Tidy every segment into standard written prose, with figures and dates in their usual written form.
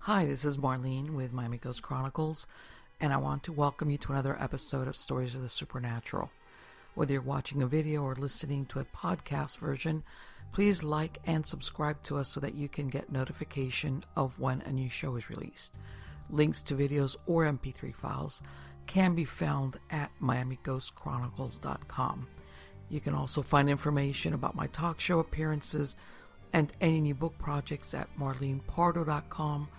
Hi, this is Marlene with Miami Ghost Chronicles, and I want to welcome you to another episode of Stories of the Supernatural. Whether you're watching a video or listening to a podcast version, please like and subscribe to us so that you can get notification of when a new show is released. Links to videos or MP3 files can be found at miamighostchronicles.com. You can also find information about my talk show appearances and any new book projects at marlenepardo.com,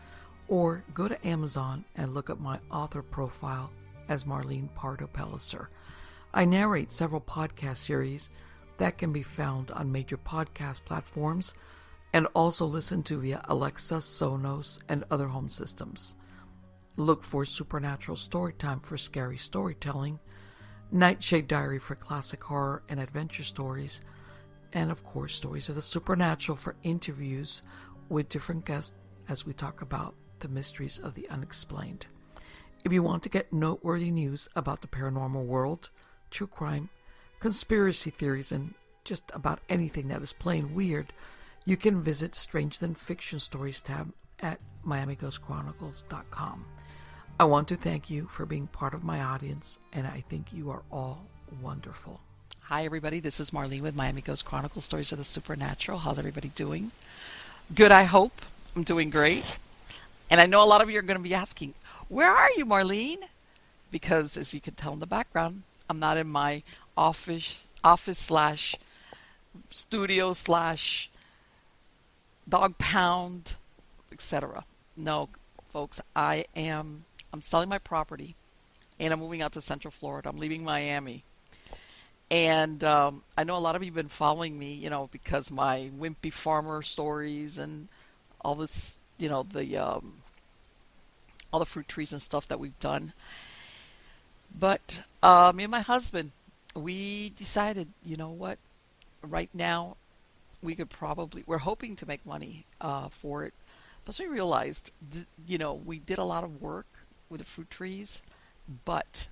or go to Amazon and look up my author profile as Marlene Pardo Pellicer. I narrate several podcast series that can be found on major podcast platforms and also listened to via Alexa, Sonos, and other home systems. Look for Supernatural Storytime for scary storytelling, Nightshade Diary for classic horror and adventure stories, and of course Stories of the Supernatural for interviews with different guests as we talk about the mysteries of the unexplained. If you want to get noteworthy news about the paranormal world, true crime, conspiracy theories, and just about anything that is plain weird, you can visit Stranger Than Fiction Stories tab at miamighostchronicles.com. I want to thank you for being part of my audience, and I think you are all wonderful. Hi everybody, this is Marlene with Miami Ghost Chronicles, Stories of the Supernatural. How's everybody doing? Good, I hope. I'm doing great. And I know a lot of you are going to be asking, where are you, Marlene? Because as you can tell in the background, I'm not in my office slash studio slash dog pound, etc. No, folks, I'm selling my property and I'm moving out to Central Florida. I'm leaving Miami. And I know a lot of you have been following me, because my wimpy farmer stories and all this, all the fruit trees and stuff that we've done. But me and my husband, we decided, right now we're hoping to make money for it. But we realized, we did a lot of work with the fruit trees, but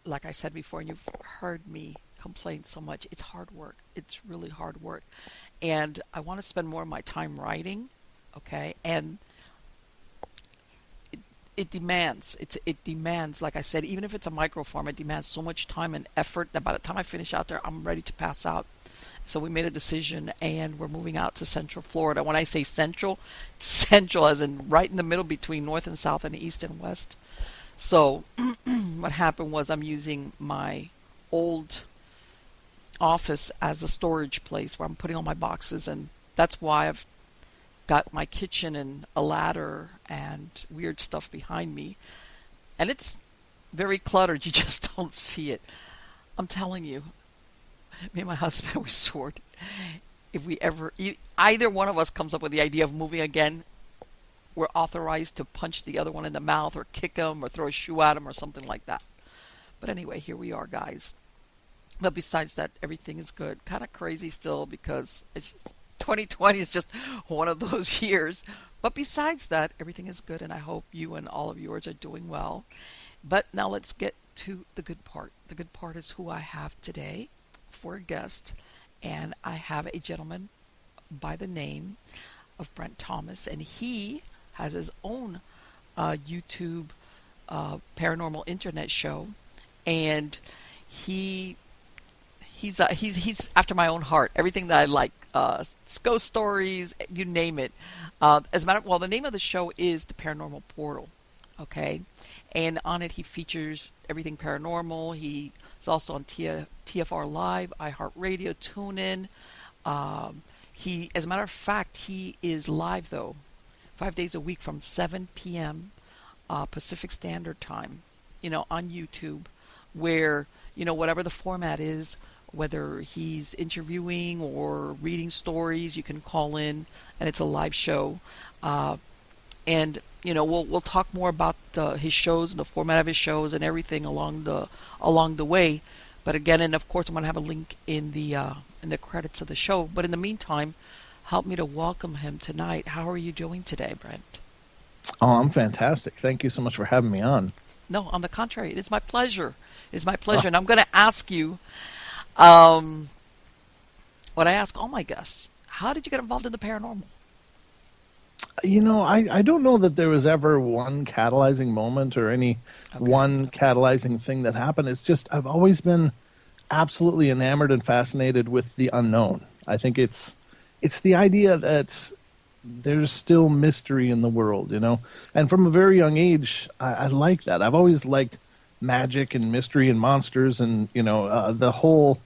like I said before, and you've heard me complain so much, it's hard work. It's really hard work. And I want to spend more of my time writing, okay? And it demands, like I said, even if it's a microform, it demands so much time and effort that by the time I finish out there, I'm ready to pass out. So we made a decision and we're moving out to Central Florida. When I say central as in right in the middle between north and south and east and west. So what happened was I'm using my old office as a storage place where I'm putting all my boxes, and that's why I've got my kitchen and a ladder and weird stuff behind me. And it's very cluttered. You just don't see it. I'm telling you, me and my husband, we swore if we ever, either one of us comes up with the idea of moving again, we're authorized to punch the other one in the mouth or kick him or throw a shoe at him or something like that. But anyway, here we are, guys. But besides that, everything is good. Kind of crazy still because it's just, 2020 is just one of those years. But besides that, everything is good, and I hope you and all of yours are doing well. But now let's get to the good part. The good part is who I have today for a guest, and I have a gentleman by the name of Brent Thomas, and he has his own YouTube paranormal internet show, and he's after my own heart. Everything that I like, ghost stories, you name it. The name of the show is the Paranormal Portal. Okay, and on it he features everything paranormal. He is also on TFR Live, iHeartRadio, TuneIn. As a matter of fact, he is live though, 5 days a week from 7 p.m. Pacific Standard Time. On YouTube, where whatever the format is, whether he's interviewing or reading stories, you can call in, and it's a live show. And we'll talk more about his shows and the format of his shows and everything along the way. But again, and of course, I'm going to have a link in the credits of the show. But in the meantime, help me to welcome him tonight. How are you doing today, Brent? Oh, I'm fantastic. Thank you so much for having me on. No, on the contrary, it is my pleasure. It's my pleasure. And I'm going to ask you what I ask all my guests. How did you get involved in the paranormal? I don't know that there was ever one catalyzing moment or any one catalyzing thing that happened. It's just I've always been absolutely enamored and fascinated with the unknown. I think it's the idea that there's still mystery in the world, And from a very young age, I like that. I've always liked magic and mystery and monsters, and the whole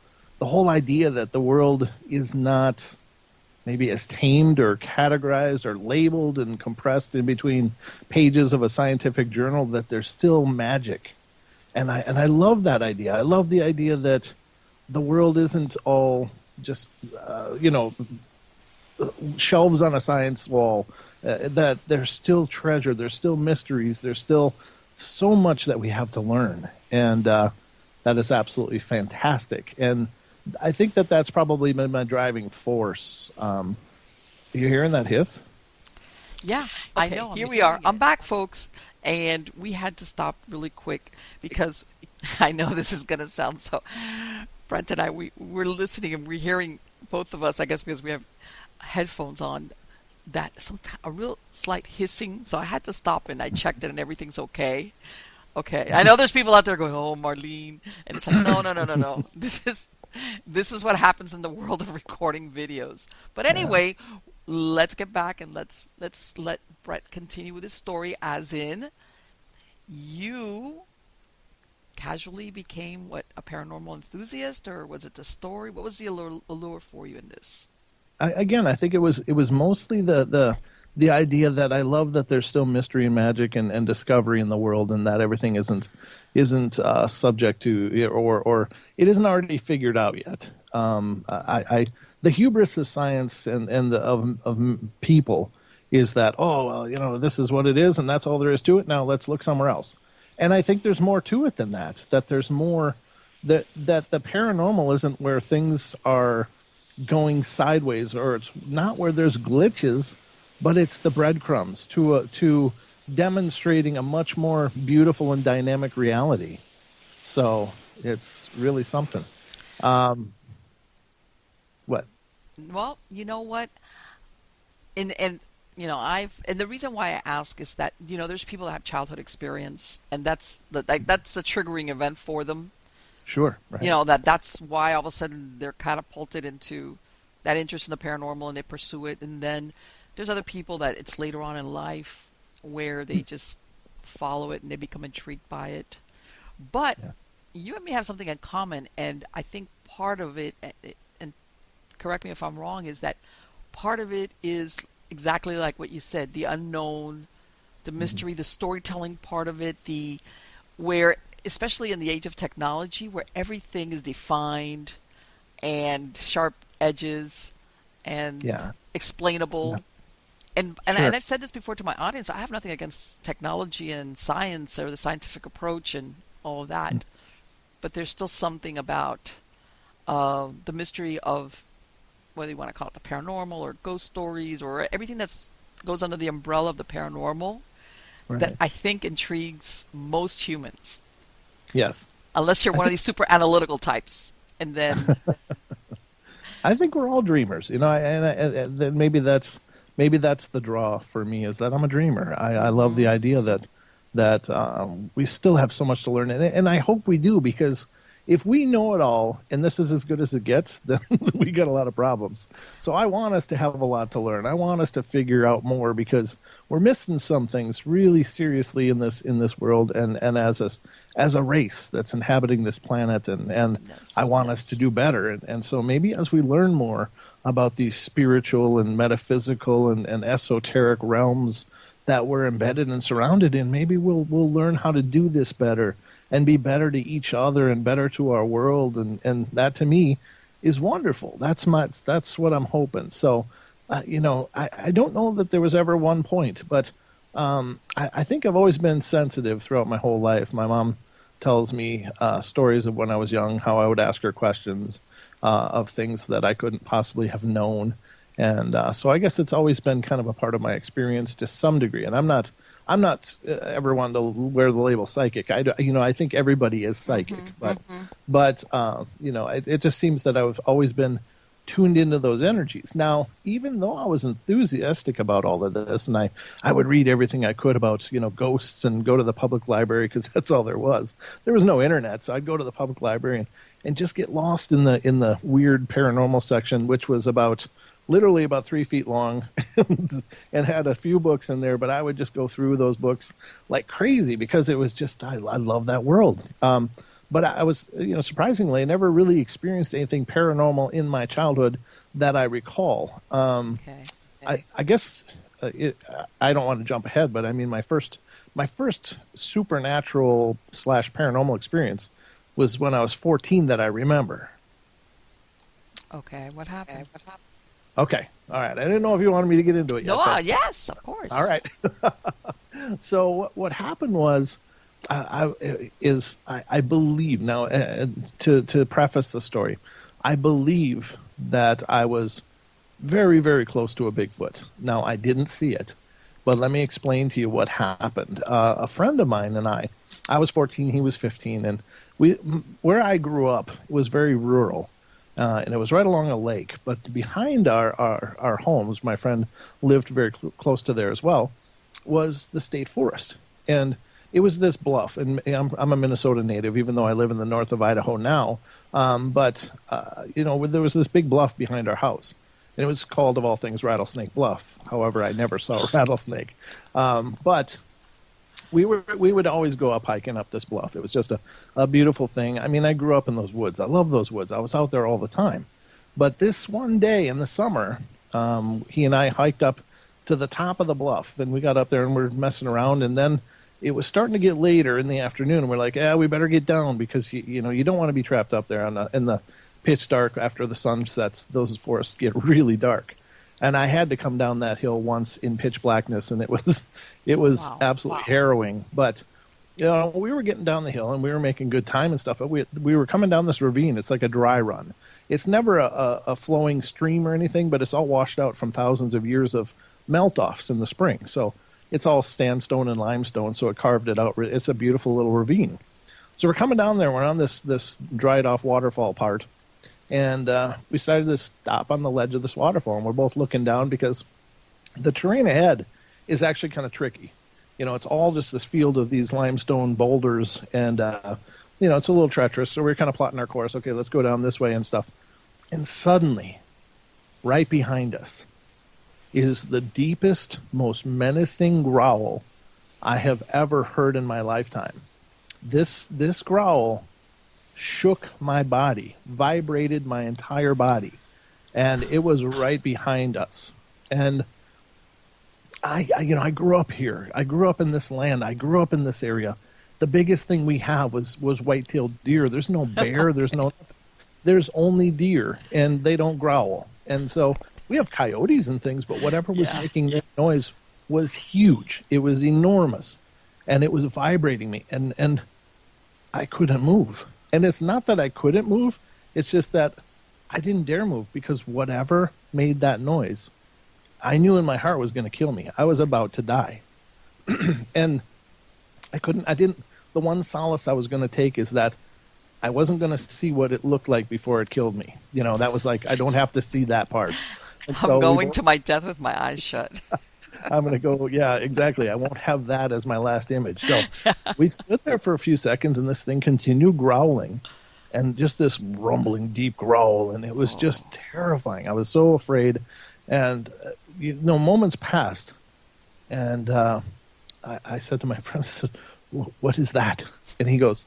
idea that the world is not maybe as tamed or categorized or labeled and compressed in between pages of a scientific journal, that there's still magic. And I love that idea. I love the idea that the world isn't all just, shelves on a science wall, that there's still treasure, there's still mysteries, there's still so much that we have to learn. And that is absolutely fantastic. And I think that that's probably been my driving force. You hearing that hiss? Yeah, Okay, I know. Here I'm we are. hearing I'm it. back, folks. And we had to stop really quick because I know this is going to sound so. Brent and I, we're listening and we're hearing, both of us, I guess because we have headphones on, that a real slight hissing. So I had to stop and I checked it and everything's okay. Okay. I know there's people out there going, "Oh, Marlene," and it's like, no. This is what happens in the world of recording videos. But anyway, let's get back and let's let Brett continue with his story. As in, you casually became a paranormal enthusiast, or was it the story? What was the allure for you in this? I think it was mostly the idea that I love that there's still mystery and magic and discovery in the world, and that everything isn't subject to or it isn't already figured out yet. The hubris of science and of people is that, this is what it is and that's all there is to it. Now let's look somewhere else. And I think there's more to it than that. That there's more that the paranormal isn't where things are going sideways, or it's not where there's glitches, but it's the breadcrumbs to demonstrating a much more beautiful and dynamic reality. So it's really something. What? Well, you know what? And the reason why I ask is that, there's people that have childhood experience, and that's the triggering event for them. Sure. Right. That's why all of a sudden they're catapulted into that interest in the paranormal and they pursue it. And then there's other people that it's later on in life where they just follow it and they become intrigued by it. But you and me have something in common, and I think part of it, and correct me if I'm wrong, is that part of it is exactly like what you said, the unknown, the mystery, the storytelling part of it, where especially in the age of technology where everything is defined and sharp edges and explainable. Yeah. And I've said this before to my audience, I have nothing against technology and science or the scientific approach and all of that. But there's still something about the mystery of, whether you want to call it the paranormal or ghost stories or everything that goes under the umbrella of the paranormal, that I think intrigues most humans. Yes. Unless you're one of these super analytical types. And then I think we're all dreamers, and maybe that's the draw for me, is that I'm a dreamer. I love the idea that we still have so much to learn, and I hope we do, because if we know it all and this is as good as it gets, then we got a lot of problems. So I want us to have a lot to learn. I want us to figure out more, because we're missing some things really seriously in this world, and as a race that's inhabiting this planet, and I want us to do better. And so maybe as we learn more about these spiritual and metaphysical and esoteric realms that we're embedded and surrounded in, maybe we'll learn how to do this better and be better to each other and better to our world. And that to me is wonderful. That's what I'm hoping. So, I don't know that there was ever one point, but I think I've always been sensitive throughout my whole life. My mom tells me stories of when I was young, how I would ask her questions of things that I couldn't possibly have known. And so I guess it's always been kind of a part of my experience to some degree. And I'm not ever one to wear the label psychic. I think everybody is psychic, but it just seems that I've always been tuned into those energies. Now, even though I was enthusiastic about all of this, and I would read everything I could about, ghosts and go to the public library because that's all there was. There was no internet, so I'd go to the public library and just get lost in the weird paranormal section, which was literally about 3 feet long and had a few books in there, but I would just go through those books like crazy because it was just, I love that world. But I was, surprisingly, I never really experienced anything paranormal in my childhood that I recall. Okay. I guess I don't want to jump ahead, but I mean, my first supernatural / paranormal experience was when I was 14 that I remember. Okay, what happened? Okay, all right. I didn't know if you wanted me to get into it yet. No, yes, of course. All right. So what happened was, I believe now, to preface the story, I believe that I was very, very close to a Bigfoot. Now, I didn't see it, but let me explain to you what happened. A friend of mine and I was 14, he was 15, and where I grew up was very rural, and it was right along a lake. But behind our homes, my friend lived very close to there as well, was the state forest. And it was this bluff, and I'm a Minnesota native, even though I live in the north of Idaho now. But there was this big bluff behind our house, and it was called, of all things, Rattlesnake Bluff. However, I never saw a rattlesnake. But we would always go up hiking up this bluff. It was just a beautiful thing. I mean, I grew up in those woods. I love those woods. I was out there all the time. But this one day in the summer, he and I hiked up to the top of the bluff, and we got up there and we're messing around, and then it was starting to get later in the afternoon, and we're like, we better get down because you don't want to be trapped up there in the pitch dark after the sun sets. Those forests get really dark, and I had to come down that hill once in pitch blackness, and it was wow. Absolutely harrowing. But we were getting down the hill and we were making good time and stuff. But we were coming down this ravine. It's like a dry run. It's never a flowing stream or anything, but it's all washed out from thousands of years of melt-offs in the spring. So it's all sandstone and limestone, so it carved it out. It's a beautiful little ravine. So we're coming down there. We're on this dried-off waterfall part, and we decided to stop on the ledge of this waterfall, and we're both looking down because the terrain ahead is actually kind of tricky. It's all just this field of these limestone boulders, and, it's a little treacherous, so we're kind of plotting our course. Okay, let's go down this way and stuff. And suddenly, right behind us, is the deepest, most menacing growl I have ever heard in my lifetime. This growl shook my body, vibrated my entire body, and it was right behind us. And I grew up here. I grew up in this land. I grew up in this area. The biggest thing we have was white-tailed deer. There's no bear. There's only deer, and they don't growl. And so we have coyotes and things, but whatever was making this noise was huge. It was enormous, and it was vibrating me, and I couldn't move. And it's not that I couldn't move. It's just that I didn't dare move because whatever made that noise, I knew in my heart was going to kill me. I was about to die. And the one solace I was going to take is that I wasn't going to see what it looked like before it killed me. That was like, I don't have to see that part. And I'm going to my death with my eyes shut. I'm going to go, yeah, exactly. I won't have that as my last image. So we stood there for a few seconds, and this thing continued growling, and just this rumbling, deep growl, and it was just terrifying. I was so afraid, and moments passed, and I said to my friend, I said, "What is that?" And he goes,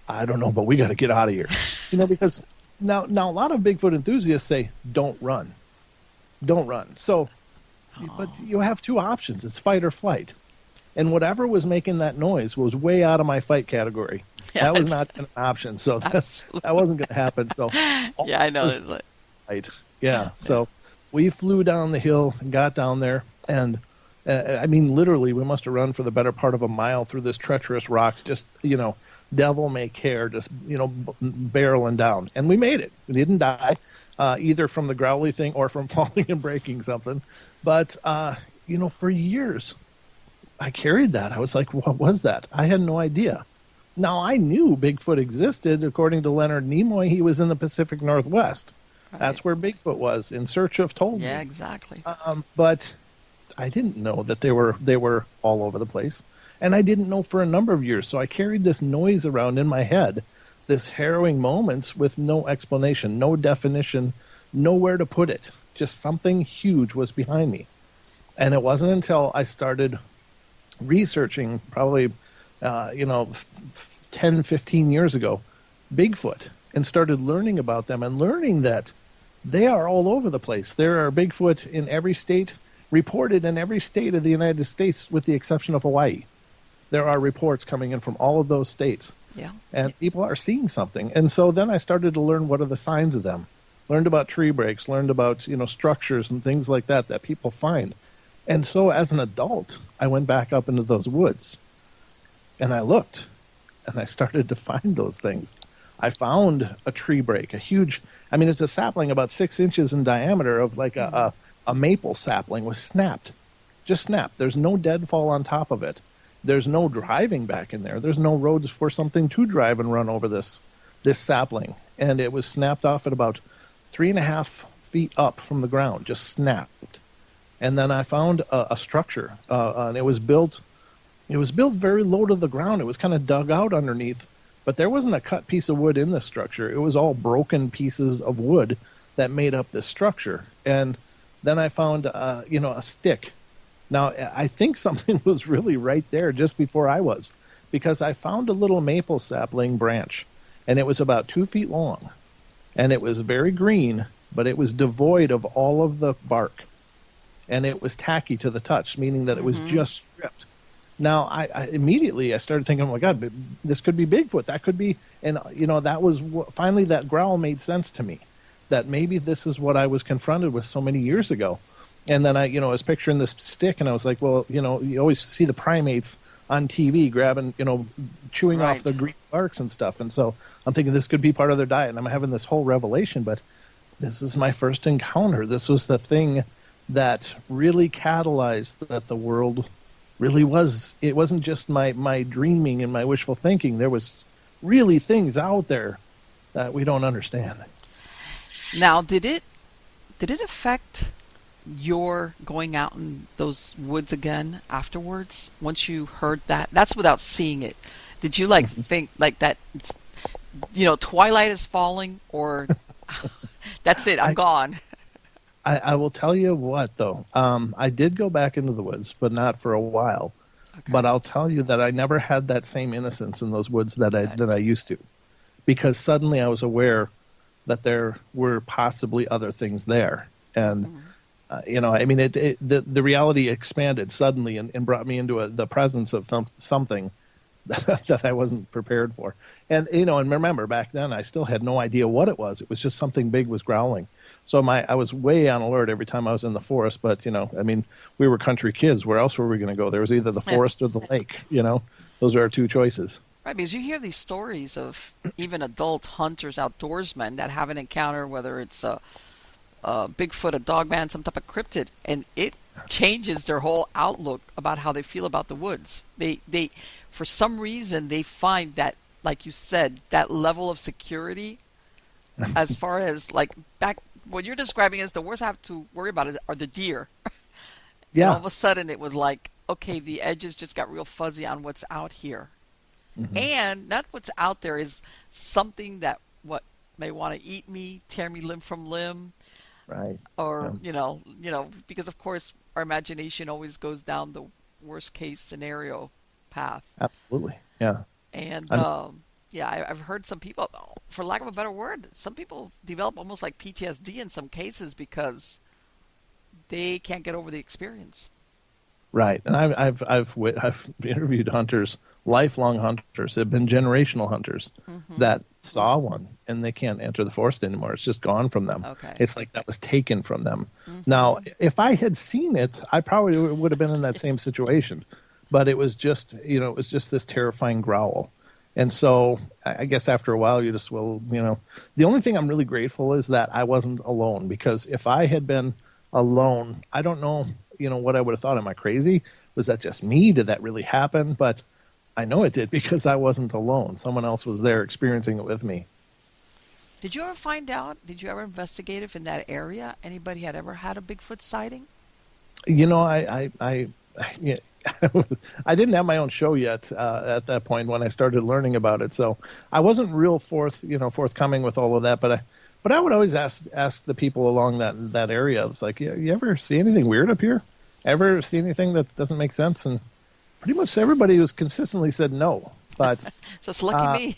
"I don't know, but we got to get out of here." Because now a lot of Bigfoot enthusiasts say, "Don't run, don't run." So, but you have two options: it's fight or flight. And whatever was making that noise was way out of my fight category. Yeah, that was not an option, so that wasn't going to happen. So, yeah, I know. Right. Yeah. So we flew down the hill and got down there, and I mean, literally, we must have run for the better part of a mile through this treacherous rock, just devil may care, just barreling down, and we made it. We didn't die, either from the growly thing or from falling and breaking something. But for years, I carried that. I was like, what was that? I had no idea. Now, I knew Bigfoot existed. According to Leonard Nimoy, he was in the Pacific Northwest. That's where Bigfoot was in search of told me. Yeah, exactly. But I didn't know that they were all over the place, and I didn't know for a number of years. So I carried this noise around in my head, this harrowing moments with no explanation, no definition, nowhere to put it. Just something huge was behind me, and it wasn't until I started researching, probably 10, 15 years ago, Bigfoot, and started learning about them and learning that they are all over the place. There are Bigfoot in every state, reported in every state of the United States with the exception of Hawaii. There are reports coming in from all of those states. Yeah. And people are seeing something. And so then I started to learn what are the signs of them. Learned about tree breaks, learned about, structures and things like that people find. And so as an adult, I went back up into those woods and I looked and I started to find those things. I found a tree break, it's a sapling about 6 inches in diameter of like a maple sapling was snapped. Just snapped. There's no deadfall on top of it. There's no driving back in there. There's no roads for something to drive and run over this sapling. And it was snapped off at about 3.5 feet up from the ground, just snapped. And then I found a structure, and it was built very low to the ground. It was kind of dug out underneath, but there wasn't a cut piece of wood in this structure. It was all broken pieces of wood that made up this structure. And then I found, a stick. Now, I think something was really right there just before I was, because I found a little maple sapling branch, and it was about 2 feet long, and it was very green, but it was devoid of all of the bark, and it was tacky to the touch, meaning that it was just stripped. Now, I immediately started thinking, oh my God, this could be Bigfoot. That could be, and that was finally that growl made sense to me, that maybe this is what I was confronted with so many years ago. And then I was picturing this stick, and I was like, well, you always see the primates on TV grabbing, chewing off the green barks and stuff. And so I'm thinking this could be part of their diet, and I'm having this whole revelation. But this is my first encounter. This was the thing that really catalyzed that the world really was. It wasn't just my dreaming and my wishful thinking. There was really things out there that we don't understand. Now, did it affect your going out in those woods again afterwards? Once you heard that, that's without seeing it. Did you think like that? Twilight is falling, or that's it? I'm gone. I will tell you what, though. I did go back into the woods, but not for a while. Okay. But I'll tell you that I never had that same innocence in those woods that I used to, because suddenly I was aware that there were possibly other things there, and the reality expanded suddenly and brought me into the presence of something that I wasn't prepared for. And and remember, back then I still had no idea what it was. It was just something big was growling. So I was way on alert every time I was in the forest. But we were country kids. Where else were we going to go? There was either the forest or the lake. Those are our two choices. Right, because you hear these stories of even adult hunters, outdoorsmen that have an encounter, whether it's a Bigfoot, a dogman, some type of cryptid, and it changes their whole outlook about how they feel about the woods. They for some reason, they find that, like you said, that level of security, as far as back what you're describing is the worst I have to worry about are the deer. Yeah. And all of a sudden, it was like, okay, the edges just got real fuzzy on what's out here. Mm-hmm. And not what's out there is something that may want to eat me, tear me limb from limb. Right. Or, because of course our imagination always goes down the worst case scenario path. Absolutely. Yeah. And I've heard some people, for lack of a better word, some people develop almost like PTSD in some cases because they can't get over the experience. Right. And I've interviewed hunters, lifelong hunters, have been generational hunters that saw one and they can't enter the forest anymore. It's just gone from them. Okay. It's like that was taken from them. Mm-hmm. Now, if I had seen it, I probably would have been in that same situation. But it was just, this terrifying growl. And so I guess after a while you just the only thing I'm really grateful is that I wasn't alone, because if I had been alone, I don't know, what I would have thought. Am I crazy? Was that just me? Did that really happen? But I know it did, because I wasn't alone. Someone else was there experiencing it with me. Did you ever find out? Did you ever investigate if in that area anybody had ever had a Bigfoot sighting? You know, yeah, I didn't have my own show yet at that point when I started learning about it, so I wasn't real forthcoming with all of that. But I would always ask the people along that area. It's like, you ever see anything weird up here? Ever see anything that doesn't make sense? And pretty much everybody was consistently said no. But So it's lucky me.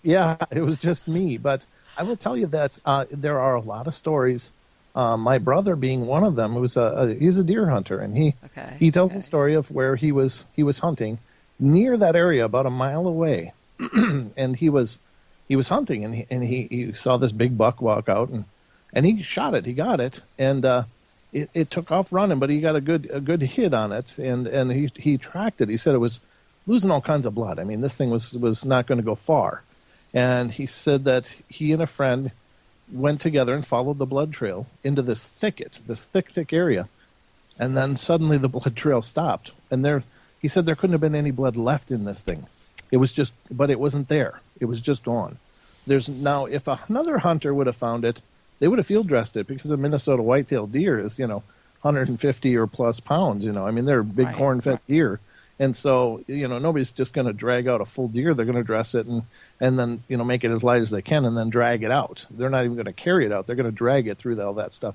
yeah, it was just me. But I will tell you that there are a lot of stories. My brother being one of them, he's a deer hunter, and he tells a story of where he was hunting near that area, about a mile away, and he was hunting, and he saw this big buck walk out, and he shot it, he got it, and it took off running, but he got a good hit on it, and he tracked it. He said it was losing all kinds of blood. I mean, this thing was not going to go far, and he said that he and a friend went together and followed the blood trail into this thicket, this thick area. And then suddenly the blood trail stopped. And he said there couldn't have been any blood left in this thing. But it wasn't there. It was just gone. Now, if another hunter would have found it, they would have field dressed it, because a Minnesota white-tailed deer is, 150 or plus pounds, I mean, they're big corn-fed deer. And so, nobody's just going to drag out a full deer. They're going to dress it and then, make it as light as they can and then drag it out. They're not even going to carry it out. They're going to drag it through all that stuff.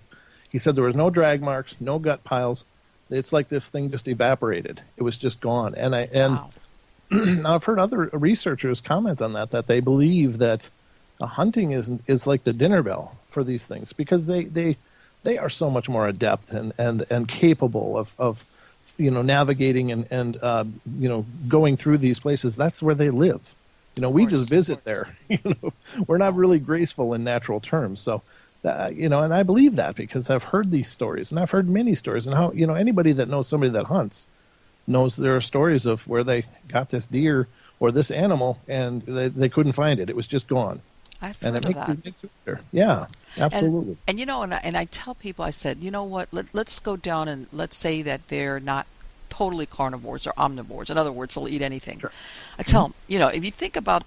He said there was no drag marks, no gut piles. It's like this thing just evaporated. It was just gone. And Wow. Now I've heard other researchers comment on that they believe that hunting is like the dinner bell for these things, because they are so much more adept and capable of navigating and going through these places. That's where they live. We just visit there. We're not really graceful in natural terms. So, and I believe that because I've heard these stories, and I've heard many stories, and how, anybody that knows somebody that hunts knows there are stories of where they got this deer or this animal and they couldn't find it. It was just gone. I've heard of that. Yeah, absolutely. And I tell people, I said, you know what, let's go down and let's say that they're not totally carnivores or omnivores. In other words, they'll eat anything. Sure. I tell them, if you think about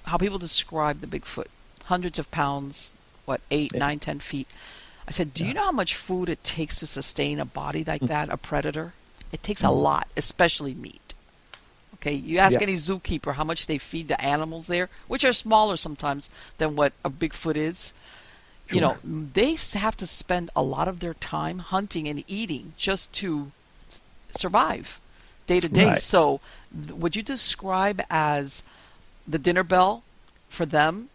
how people describe the Bigfoot, hundreds of pounds, 8, 9, 10 feet. I said, do you know how much food it takes to sustain a body like that, a predator? It takes a lot, especially meat. Okay, you ask any zookeeper how much they feed the animals there, which are smaller sometimes than what a Bigfoot is. Sure. They have to spend a lot of their time hunting and eating just to survive day to day. Right. So would you describe as the dinner bell for them,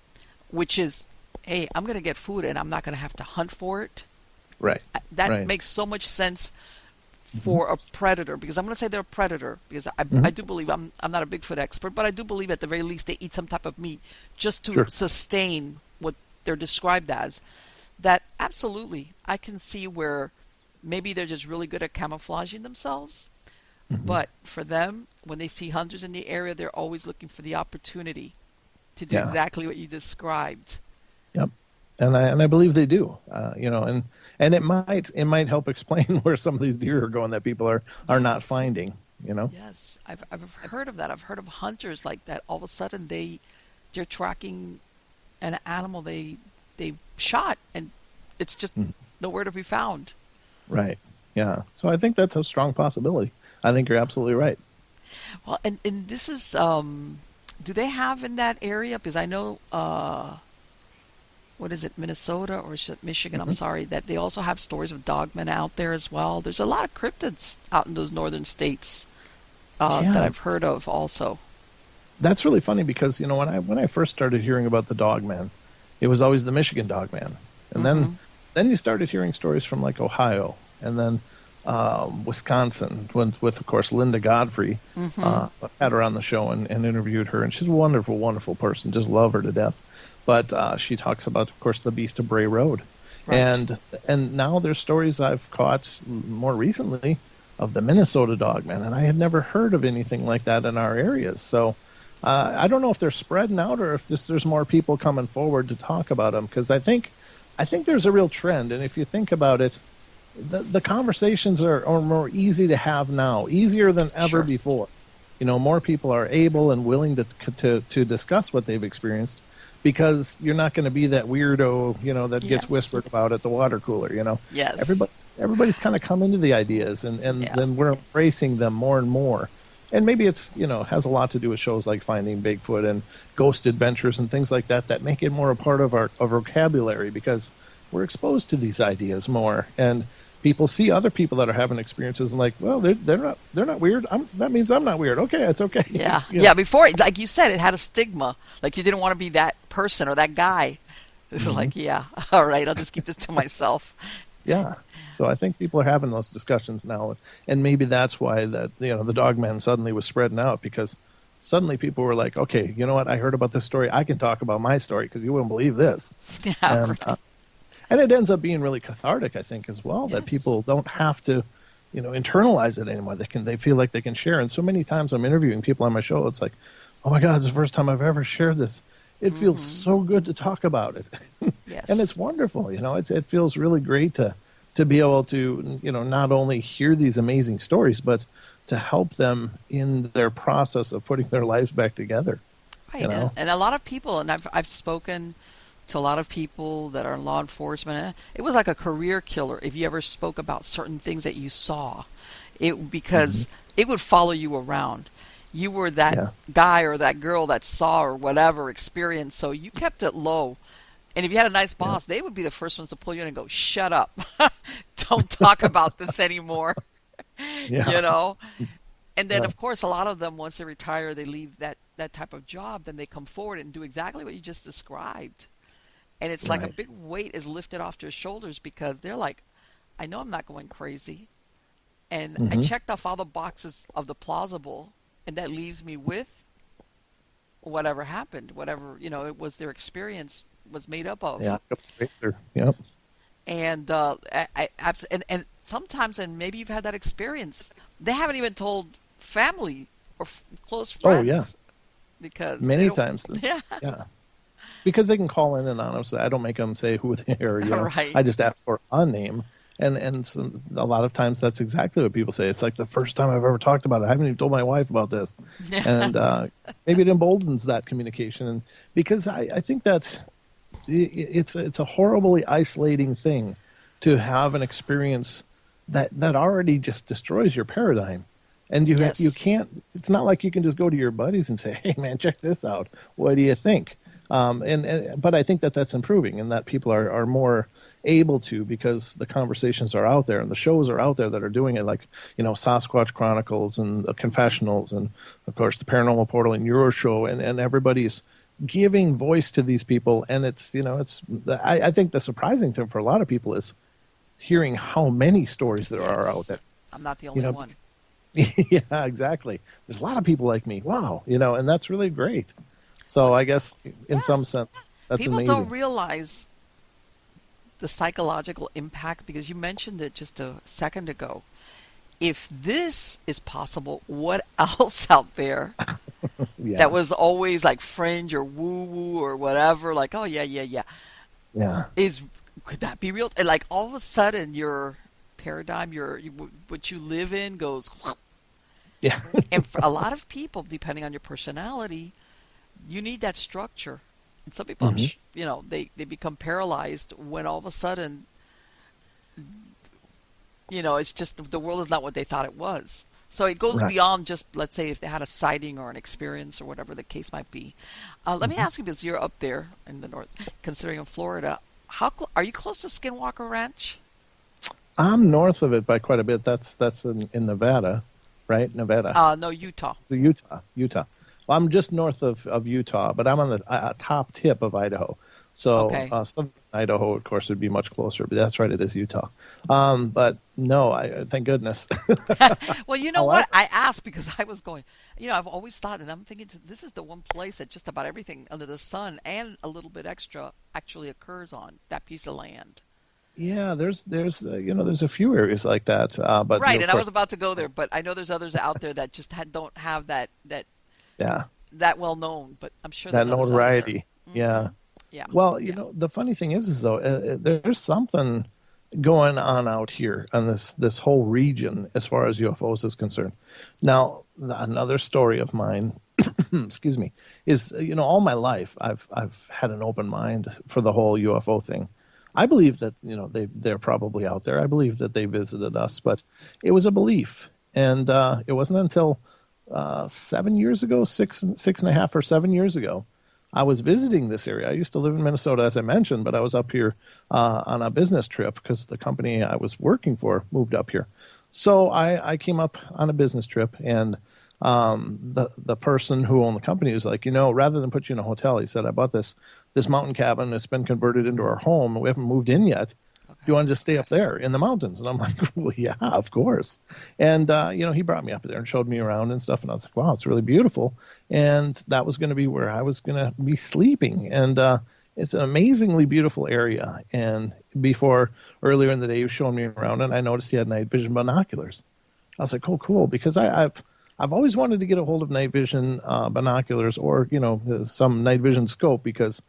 which is, hey, I'm going to get food and I'm not going to have to hunt for it? Right. That makes so much sense for a predator, because I'm going to say they're a predator, because I do believe, I'm not a Bigfoot expert, but I do believe at the very least they eat some type of meat just to sustain what they're described as. That absolutely, I can see where maybe they're just really good at camouflaging themselves, but for them, when they see hunters in the area, they're always looking for the opportunity to do exactly what you described. Yep. And I believe they do, and it might help explain where some of these deer are going that people are not finding, Yes, I've heard of that. I've heard of hunters like that. All of a sudden, they're tracking an animal they shot, and it's just nowhere to be found. Right. Yeah. So I think that's a strong possibility. I think you're absolutely right. Well, and this is, do they have in that area? Because I know. What is it, Minnesota or is it Michigan? I'm sorry, that they also have stories of dogmen out there as well. There's a lot of cryptids out in those northern states that I've heard of also. That's really funny because, when I first started hearing about the dogman, it was always the Michigan dogman. And then you started hearing stories from like Ohio and then Wisconsin with, of course, Linda Godfrey. I had her on the show and interviewed her, and she's a wonderful, wonderful person. Just love her to death. But she talks about, of course, the Beast of Bray Road. Right. And now there's stories I've caught more recently of the Minnesota dogman, and I had never heard of anything like that in our areas. So I don't know if they're spreading out or if there's more people coming forward to talk about them, because I think there's a real trend. And if you think about it, the conversations are more easy to have now, easier than ever before. More people are able and willing to discuss what they've experienced, because you're not going to be that weirdo, that gets Yes. whispered about at the water cooler. Yes. Everybody's kind of come into the ideas, and Yeah. then we're embracing them more and more. And maybe it's has a lot to do with shows like Finding Bigfoot and Ghost Adventures and things like that make it more a part of our vocabulary, because we're exposed to these ideas more, and people see other people that are having experiences and like, well, they're not weird. That means I'm not weird. Okay, it's okay. Yeah. Yeah. Before, like you said, it had a stigma. Like you didn't want to be that person or that guy. It's like, yeah, all right, I'll just keep this to myself. Yeah. So I think people are having those discussions now, and maybe that's why that the Dogman suddenly was spreading out, because suddenly people were like, okay, you know what? I heard about this story. I can talk about my story because you wouldn't believe this. Yeah. And, and it ends up being really cathartic, I think, as well. That Yes. people don't have to, internalize it anymore. They feel like they can share. And so many times I'm interviewing people on my show, it's like, oh my God, it's the first time I've ever shared this. It feels so good to talk about it. Yes. And it's wonderful. It feels really great to be able to, not only hear these amazing stories, but to help them in their process of putting their lives back together. Right. And a lot of people, and I've spoken to a lot of people that are in law enforcement. It was like a career killer if you ever spoke about certain things that you saw, because it would follow you around. You were that guy or that girl that saw or whatever experience, so you kept it low. And if you had a nice boss, they would be the first ones to pull you in and go, shut up. Don't talk about this anymore. Yeah. And then, of course, a lot of them, once they retire, they leave that type of job. Then they come forward and do exactly what you just described. And it's like a big weight is lifted off their shoulders, because they're like, I know I'm not going crazy. And I checked off all the boxes of the plausible, and that leaves me with whatever happened, whatever, it was their experience was made up of. Yeah. Yep. And and sometimes, and maybe you've had that experience, they haven't even told family or close friends. Oh, yeah. Because many times. Yeah. Yeah. Because they can call in anonymously. I don't make them say who they are. Right. I just ask for a name. And a lot of times that's exactly what people say. It's like the first time I've ever talked about it. I haven't even told my wife about this. And maybe it emboldens that communication. And because I think it's a horribly isolating thing to have an experience that already just destroys your paradigm. And you can't. It's not like you can just go to your buddies and say, "Hey, man, check this out. What do you think?" But I think that's improving, and that people are more able to, because the conversations are out there and the shows are out there that are doing it, like Sasquatch Chronicles and the Confessionals, and of course the Paranormal Portal and your show, and everybody's giving voice to these people. And I think the surprising thing for a lot of people is hearing how many stories there are out there. I'm not the only one. Yeah, exactly. There's a lot of people like me. Wow, and that's really great. So I guess in some sense, that's people amazing. Don't realize the psychological impact, because you mentioned it just a second ago. If this is possible, what else out there that was always like fringe or woo-woo or whatever, like, oh, yeah, could that be real? And like all of a sudden your paradigm, what you live in goes, yeah. And for a lot of people, depending on your personality, you need that structure. And some people, they become paralyzed when all of a sudden, it's just the world is not what they thought it was. So it goes beyond just, let's say, if they had a sighting or an experience or whatever the case might be. Let me ask you, because you're up there in the north, considering in Florida, are you close to Skinwalker Ranch? I'm north of it by quite a bit. That's in Nevada, right? Nevada. No, Utah. Utah. Well, I'm just north of Utah, but I'm on the top tip of Idaho. So southern Idaho, of course, would be much closer. But that's right, it is Utah. But no, thank goodness. Well, you know what? I asked because I was going, I've always thought, and I'm thinking this is the one place that just about everything under the sun and a little bit extra actually occurs on that piece of land. Yeah, there's a few areas like that. But right, and I was about to go there, but I know there's others out there that just don't have that well known. But I'm sure that notoriety. Yeah. Yeah. Well, the funny thing is though, there's something going on out here on this whole region as far as UFOs is concerned. Now, another story of mine excuse me, is, all my life I've had an open mind for the whole UFO thing. I believe that, they're probably out there. I believe that they visited us, but it was a belief. And it wasn't until 7 years ago, six and a half or 7 years ago, I was visiting this area. I used to live in Minnesota, as I mentioned, but I was up here on a business trip because the company I was working for moved up here. So I came up on a business trip, and the person who owned the company was like, rather than put you in a hotel, he said, I bought this mountain cabin. It's been converted into our home. We haven't moved in yet. Do you want to just stay up there in the mountains? And I'm like, well, yeah, of course. And, he brought me up there and showed me around and stuff. And I was like, wow, it's really beautiful. And that was going to be where I was going to be sleeping. And it's an amazingly beautiful area. And earlier in the day, he was showing me around, and I noticed he had night vision binoculars. I was like, oh, cool, because I've always wanted to get a hold of night vision binoculars or, some night vision scope, because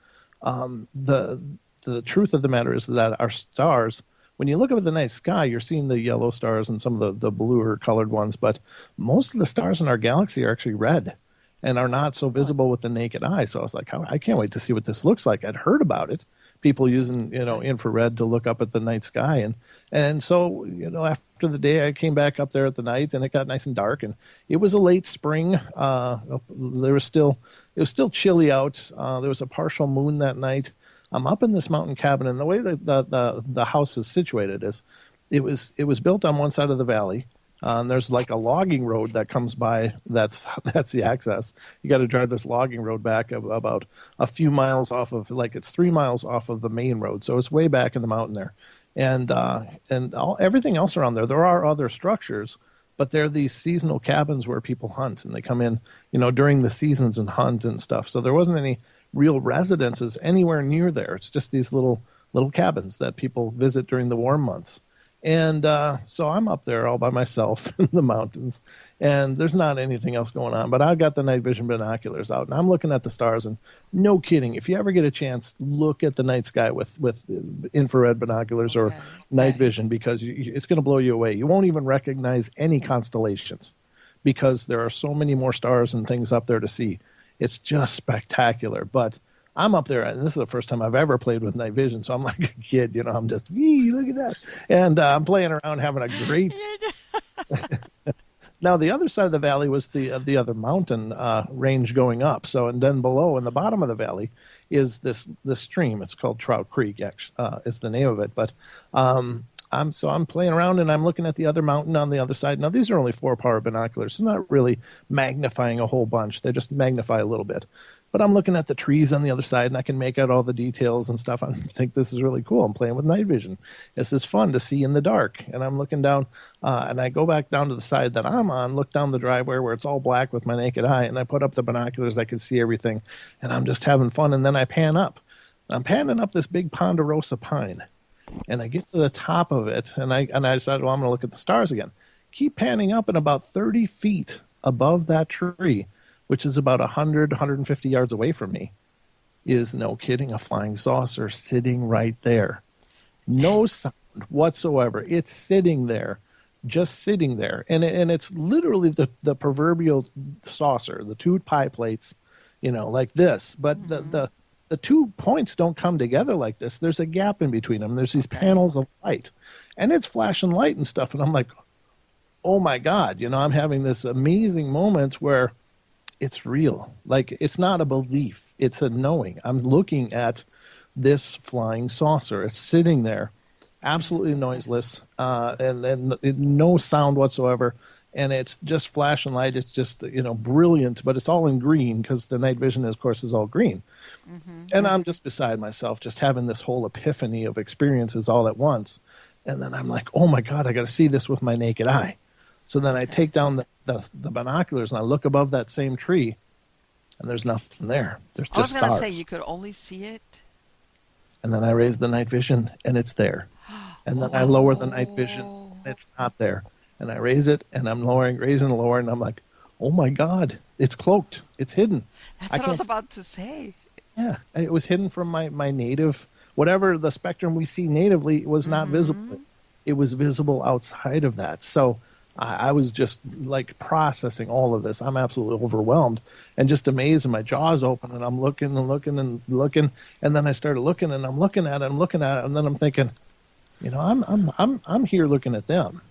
the truth of the matter is that our stars, when you look up at the night sky, you're seeing the yellow stars and some of the bluer colored ones, but most of the stars in our galaxy are actually red and are not so visible with the naked eye. So I was like, I can't wait to see what this looks like. I'd heard about it, people using, infrared to look up at the night sky. And so, after the day, I came back up there at the night, and it got nice and dark, and it was a late spring. It was still chilly out. There was a partial moon that night. I'm up in this mountain cabin, and the way that the house is situated is, it was built on one side of the valley. And there's like a logging road that comes by. That's the access. You got to drive this logging road back about a few miles off of, it's 3 miles off of the main road. So it's way back in the mountain there, and everything else around there. There are other structures, but they're these seasonal cabins where people hunt, and they come in, during the seasons and hunt and stuff. So there wasn't any real residences anywhere near there. It's just these little cabins that people visit during the warm months. And so I'm up there all by myself in the mountains, and there's not anything else going on. But I've got the night vision binoculars out, and I'm looking at the stars. And no kidding, if you ever get a chance, look at the night sky with infrared binoculars or night vision, because it's going to blow you away. You won't even recognize any constellations because there are so many more stars and things up there to see. It's just spectacular. But I'm up there, and this is the first time I've ever played with night vision, so I'm like a kid, I'm just, look at that. And I'm playing around, having a great... Now, the other side of the valley was the other mountain range going up. So, and then below, in the bottom of the valley, is this stream. It's called Trout Creek, is the name of it. But I'm playing around, and I'm looking at the other mountain on the other side. Now, these are only 4-power binoculars, so not really magnifying a whole bunch. They just magnify a little bit. But I'm looking at the trees on the other side, and I can make out all the details and stuff. I think this is really cool. I'm playing with night vision. This is fun to see in the dark. And I'm looking down, and I go back down to the side that I'm on, look down the driveway where it's all black with my naked eye, and I put up the binoculars. I can see everything, and I'm just having fun. And then I pan up. I'm panning up this big ponderosa pine, and I get to the top of it, and I decided, well, I'm going to look at the stars again. Keep panning up, and about 30 feet above that tree, which is about 100, 150 yards away from me, is, no kidding, a flying saucer sitting right there. No sound whatsoever. It's sitting there, just sitting there. And it's literally the proverbial saucer, the 2 pie plates, like this. But the 2 points don't come together like this. There's a gap in between them. There's these panels of light. And it's flashing light and stuff. And I'm like, oh, my God. I'm having this amazing moment where it's real. Like, it's not a belief. It's a knowing. I'm looking at this flying saucer. It's sitting there, absolutely noiseless, and no sound whatsoever. And it's just flashing light. It's just, brilliant, but it's all in green because the night vision, of course, is all green. Mm-hmm. And I'm just beside myself, just having this whole epiphany of experiences all at once. And then I'm like, oh, my God, I got to see this with my naked eye. So then I take down the binoculars, and I look above that same tree, and there's nothing there. There's just stars. I was going to say, you could only see it. And then I raise the night vision, and it's there. And then I lower the night vision, and it's not there. And I raise it, and I'm raising and lowering, and I'm like, oh, my God, it's cloaked. It's hidden. That's what I was about to say. Yeah, it was hidden from my native, whatever the spectrum we see natively was not visible. It was visible outside of that. So I was just like processing all of this. I'm absolutely overwhelmed and just amazed, and my jaw's open, and I'm looking and looking and looking, and then I started looking, and I'm looking at it, and then I'm thinking, I'm here looking at them,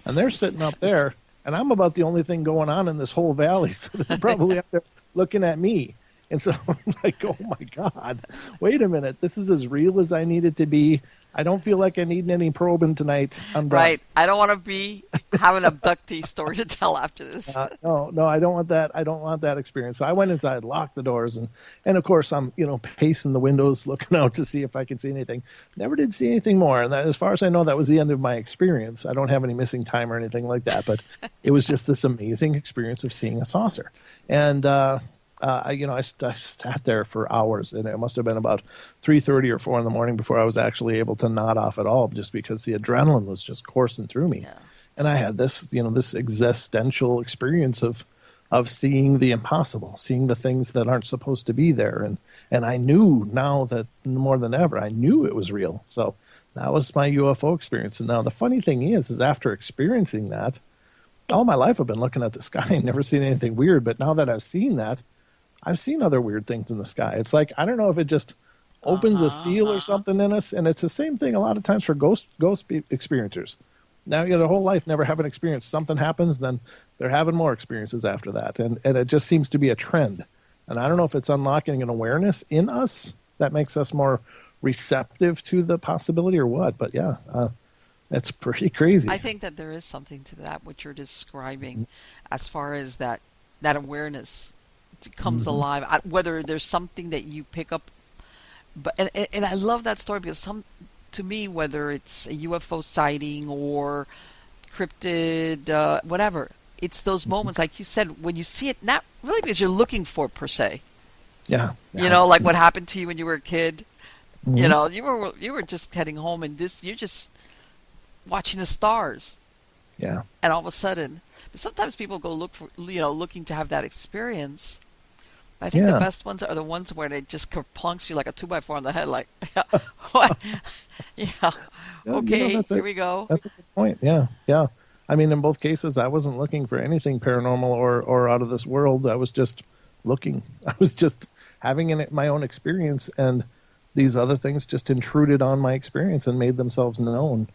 and they're sitting up there, and I'm about the only thing going on in this whole valley, so they're probably up there looking at me. And so I'm like, oh my God, wait a minute. This is as real as I need it to be. I don't feel like I need any probing tonight. I'm done. Right. I don't want to have an abductee story to tell after this. No, I don't want that. I don't want that experience. So I went inside, locked the doors, and of course I'm, pacing the windows, looking out to see if I could see anything. Never did see anything more. And that, as far as I know, that was the end of my experience. I don't have any missing time or anything like that, but it was just this amazing experience of seeing a saucer. And, I sat there for hours, and it must have been about 3:30 or 4 in the morning before I was actually able to nod off at all, just because the adrenaline was just coursing through me. Yeah. And I had this, this existential experience of seeing the impossible, seeing the things that aren't supposed to be there. And I knew now that more than ever, I knew it was real. So that was my UFO experience. And now the funny thing is after experiencing that, all my life I've been looking at the sky and never seen anything weird. But now that I've seen that, I've seen other weird things in the sky. It's like, I don't know if it just opens a seal or something in us. And it's the same thing a lot of times for ghost experiencers. Now, their whole life never have an experience. Something happens, then they're having more experiences after that. And it just seems to be a trend. And I don't know if it's unlocking an awareness in us that makes us more receptive to the possibility or what. But yeah, it's pretty crazy. I think that there is something to that, what you're describing, as far as that awareness comes alive, whether there's something that you pick up. But and I love that story because to me, whether it's a UFO sighting or cryptid, whatever, it's those moments, like you said, when you see it, not really because you're looking for it per se. Yeah. Like what happened to you when you were a kid. Mm-hmm. You were just heading home, and you're just watching the stars. Yeah. And all of a sudden, but sometimes people go looking to have that experience. I think the best ones are the ones where it just plunks you like a 2x4 on the head, like, what? Yeah. Okay, here we go. That's a good point. Yeah. I mean, in both cases, I wasn't looking for anything paranormal or out of this world. I was just looking. I was just having my own experience, and these other things just intruded on my experience and made themselves known.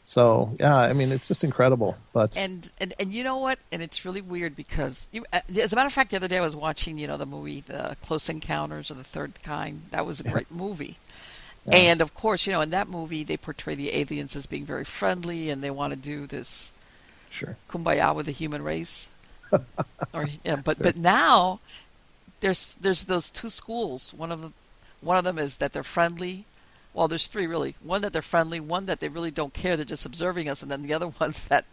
So, yeah, I mean, it's just incredible. But And you know what? And it's really weird because, as a matter of fact, the other day I was watching, the movie, The Close Encounters of the Third Kind. That was a great movie. Yeah. And, of course, in that movie, they portray the aliens as being very friendly, and they want to do this kumbaya with the human race. But now there's those two schools. One of them is that they're friendly. Well, there's three really. One that they're friendly, one that they really don't care, they're just observing us, and then the other ones that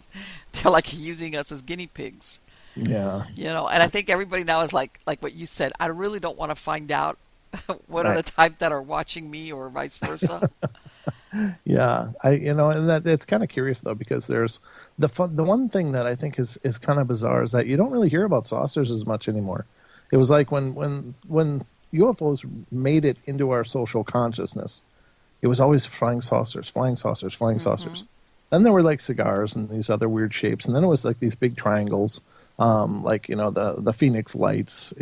they're like using us as guinea pigs. Yeah. And I think everybody now is like what you said. I really don't want to find out what are the type that are watching me or vice versa. Yeah, and that it's kind of curious though, because there's the one thing that I think is kind of bizarre is that you don't really hear about saucers as much anymore. It was like when UFOs made it into our social consciousness, it was always flying saucers. Then there were like cigars and these other weird shapes, and then it was like these big triangles, like the Phoenix Lights,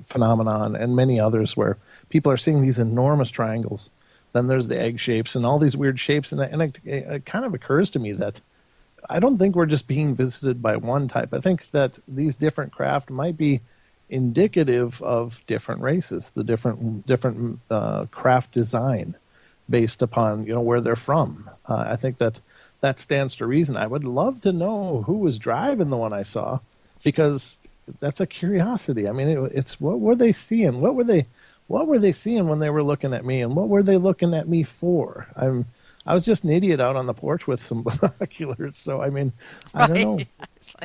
phenomenon, and many others where people are seeing these enormous triangles. Then there's the egg shapes and all these weird shapes, and it kind of occurs to me that I don't think we're just being visited by one type. I think that these different craft might be indicative of different races, the different craft design based upon where they're from. I think that stands to reason. I would love to know who was driving the one I saw, because that's a curiosity. I mean, it's what were they seeing? What were they seeing when they were looking at me, and what were they looking at me for? I was just an idiot out on the porch with some binoculars, so I mean, I don't know.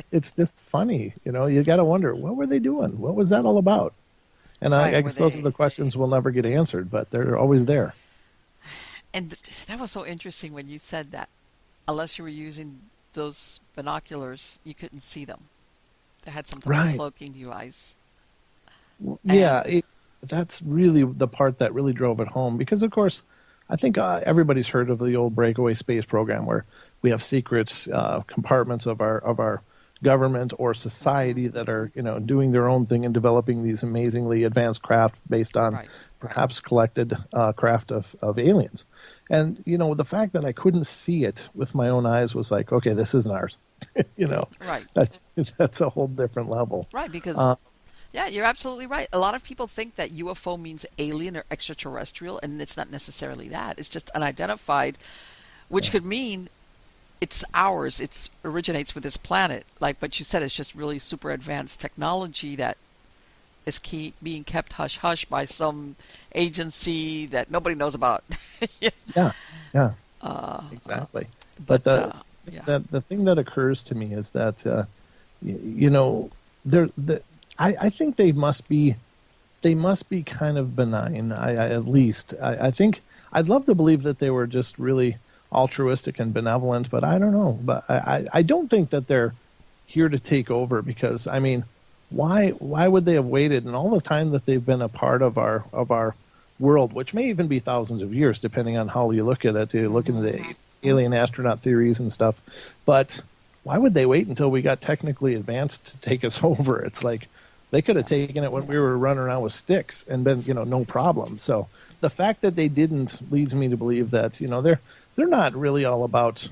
It's just funny, you got to wonder, what were they doing? What was that all about? And I guess those are the questions we'll never get answered, but they're always there. And that was so interesting when you said that. Unless you were using those binoculars, you couldn't see them. They had some type of cloaking device. Yeah, that's really the part that really drove it home. Because, of course, I think everybody's heard of the old breakaway space program, where we have secret compartments of our government or society that are doing their own thing and developing these amazingly advanced craft based on perhaps collected craft of aliens. And the fact that I couldn't see it with my own eyes was like, okay, this isn't ours. Right. That's a whole different level. Right, because yeah, you're absolutely right. A lot of people think that UFO means alien or extraterrestrial, and it's not necessarily that. It's just unidentified, which could mean it's ours. It originates with this planet. But you said it's just really super advanced technology that is being kept hush-hush by some agency that nobody knows about. Yeah. Exactly. But the thing that occurs to me is that, I think they must be kind of benign. I think I'd love to believe that they were just really altruistic and benevolent, but I don't know. But I don't think that they're here to take over, because I mean, why would they have waited? And all the time that they've been a part of our world, which may even be thousands of years, depending on how you look at it. You look into the alien astronaut theories and stuff. But why would they wait until we got technically advanced to take us over? It's like they could have taken it when we were running around with sticks and been, no problem. So the fact that they didn't leads me to believe that, they're not really all about,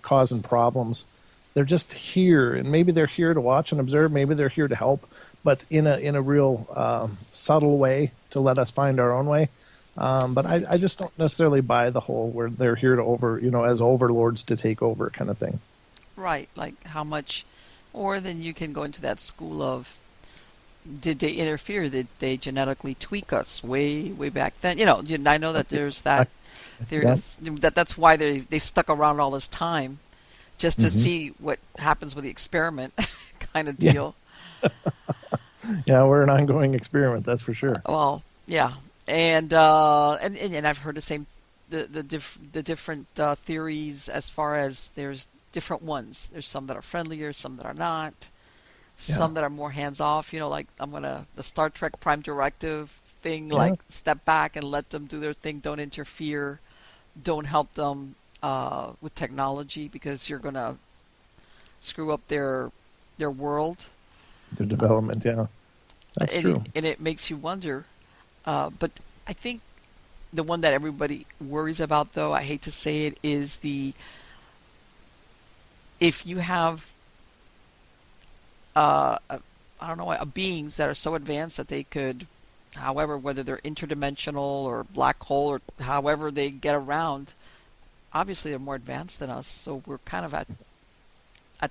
causing problems. They're just here, and maybe they're here to watch and observe. Maybe they're here to help, but in a real subtle way to let us find our own way. But I just don't necessarily buy the whole where they're here to as overlords to take over kind of thing. Right, like how much, or then you can go into that school of, did they interfere? Did they genetically tweak us way back then? I know that there's that theory that's why they stuck around all this time, just to see what happens with the experiment, kind of deal. Yeah, we're an ongoing experiment, that's for sure. Well, yeah, and I've heard the same the different theories as far as there's different ones. There's some that are friendlier, some that are not. Some that are more hands-off, like the Star Trek Prime Directive thing, like step back and let them do their thing, don't interfere, don't help them with technology because you're going to screw up their world. Their development, That's true. And it makes you wonder, but I think the one that everybody worries about, though, I hate to say it, is if you have beings that are so advanced that they could, however, whether they're interdimensional or black hole or however they get around, obviously they're more advanced than us, so we're kind of at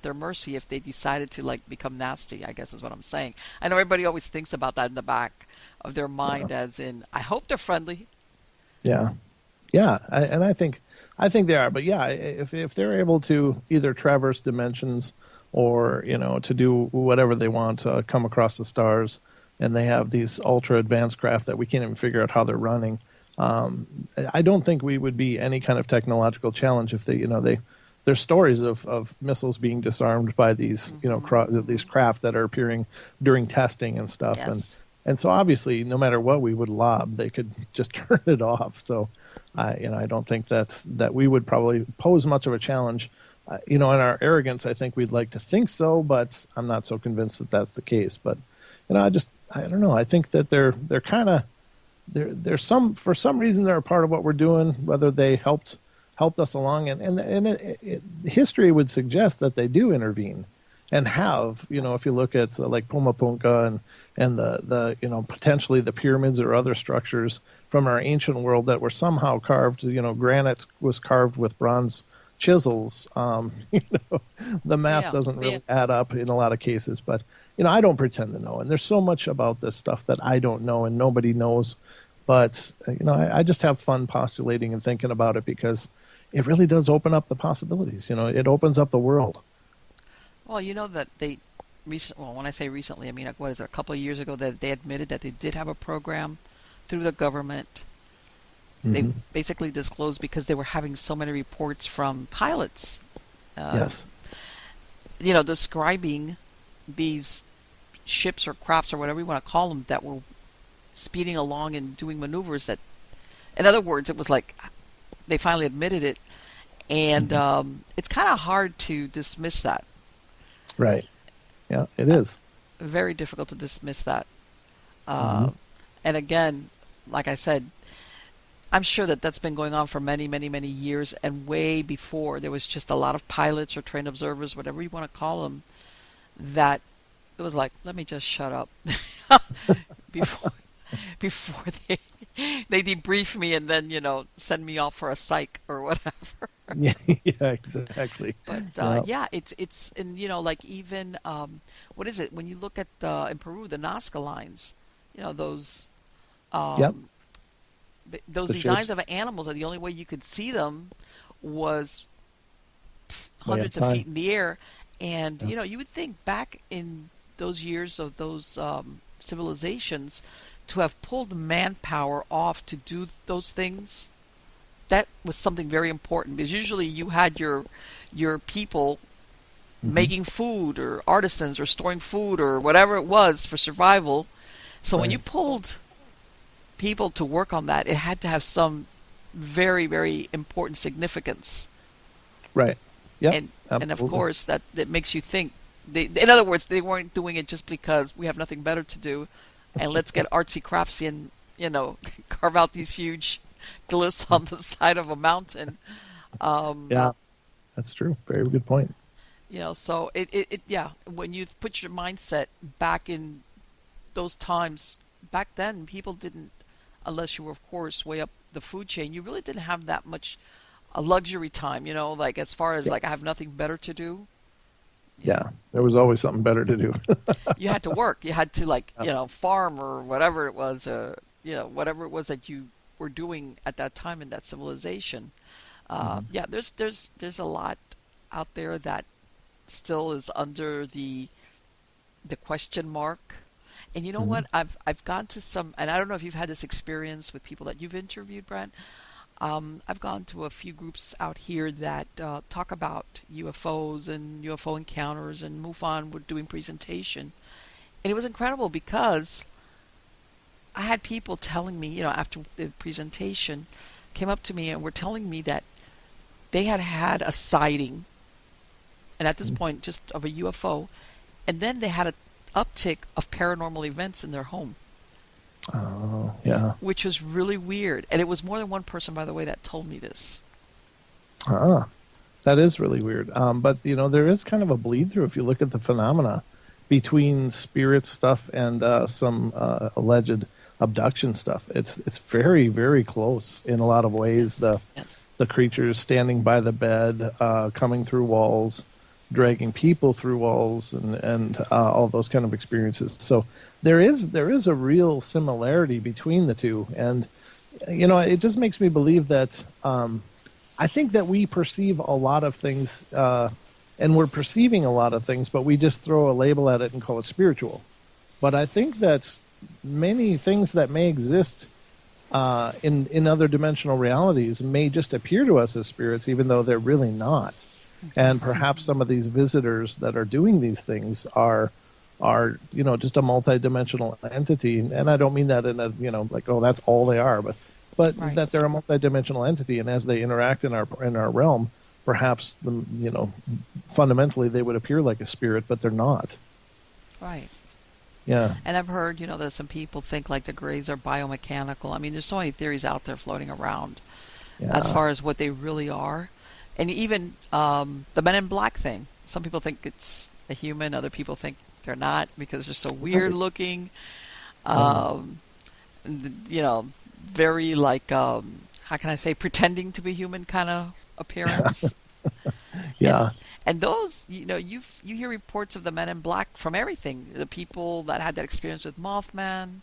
their mercy if they decided to become nasty, I guess is what I'm saying. I know everybody always thinks about that in the back of their mind, as in, I hope they're friendly. Yeah, and I think they are, but if they're able to either traverse dimensions or to do whatever they want, come across the stars, and they have these ultra advanced craft that we can't even figure out how they're running. I don't think we would be any kind of technological challenge if there's stories of missiles being disarmed by these these craft that are appearing during testing and stuff. Yes. And so obviously, no matter what we would lob, they could just turn it off. So I don't think that we would probably pose much of a challenge. In our arrogance, I think we'd like to think so, but I'm not so convinced that that's the case. But I don't know. I think that they're kind of for some reason they're a part of what we're doing, whether they helped us along, and history would suggest that they do intervene and have. If you look at like Pumapunka and the potentially the pyramids or other structures from our ancient world that were somehow carved. Granite was carved with bronze chisels. The math doesn't really add up in a lot of cases, but I don't pretend to know, and there's so much about this stuff that I don't know and nobody knows, but I just have fun postulating and thinking about it because it really does open up the possibilities. It opens up the world. Well, that when I say recently, I mean, what is it, a couple of years ago, that they admitted that they did have a program through the government. They basically disclosed because they were having so many reports from pilots. Describing these ships or crafts or whatever you want to call them that were speeding along and doing maneuvers that In other words, it was like they finally admitted it, and it's kind of hard to dismiss that. Right. Yeah, it is. Very difficult to dismiss that. And again, like I said, I'm sure that that's been going on for many, many, many years, and way before there was just a lot of pilots or trained observers, whatever you want to call them, that it was like, let me just shut up before they debrief me and then send me off for a psych or whatever. Yeah, exactly. But it's and like even what is it when you look at in Peru, the Nazca lines, those. Those the designs shapes. of animals, are the only way you could see them was hundreds of feet in the air. And, you would think back in those years of those civilizations to have pulled manpower off to do those things, that was something very important. Because usually you had your people making food or artisans or storing food or whatever it was for survival. So when you pulled people to work on that, it had to have some very, very important significance. Right. Yeah. And of course that makes you think. In other words, they weren't doing it just because we have nothing better to do, and let's get artsy craftsy and carve out these huge glyphs on the side of a mountain. Yeah, that's true. Very good point. So it when you put your mindset back in those times, back then people didn't. Unless you were, of course, way up the food chain, you really didn't have that much luxury time, like as far as like I have nothing better to do. Yeah, there was always something better to do. You had to work. You had to farm or whatever it was, whatever it was that you were doing at that time in that civilization. Yeah, there's a lot out there that still is under the question mark. And you know what? I've gone to some, and I don't know if you've had this experience with people that you've interviewed, Brent. I've gone to a few groups out here that talk about UFOs and UFO encounters, and MUFON were doing presentation. And it was incredible because I had people telling me, after the presentation, came up to me and were telling me that they had had a sighting, and at this point just of a UFO, and then they had a uptick of paranormal events in their home. Oh, yeah. Which was really weird. And it was more than one person, by the way, that told me this. That is really weird. But, there is kind of a bleed through if you look at the phenomena between spirit stuff and some alleged abduction stuff. It's very, very close in a lot of ways. The creatures standing by the bed, coming through walls, dragging people through walls, and all those kind of experiences. So there is a real similarity between the two, and it just makes me believe that I think that we perceive a lot of things, and we're perceiving a lot of things, but we just throw a label at it and call it spiritual. But I think that many things that may exist in other dimensional realities may just appear to us as spirits, even though they're really not. And perhaps some of these visitors that are doing these things are just a multidimensional entity. And I don't mean that in a like, oh, that's all they are, but right. That they're a multidimensional entity, and as they interact in our realm, perhaps fundamentally they would appear like a spirit, but they're not. Right. Yeah. And I've heard that some people think like the Greys are biomechanical. I mean, there's so many theories out there floating around as far as what they really are. And even the Men in Black thing. Some people think it's a human. Other people think they're not because they're so weird looking. Very like, how can I say, pretending to be human kind of appearance. Yeah. And those, you hear reports of the Men in Black from everything. The people that had that experience with Mothman.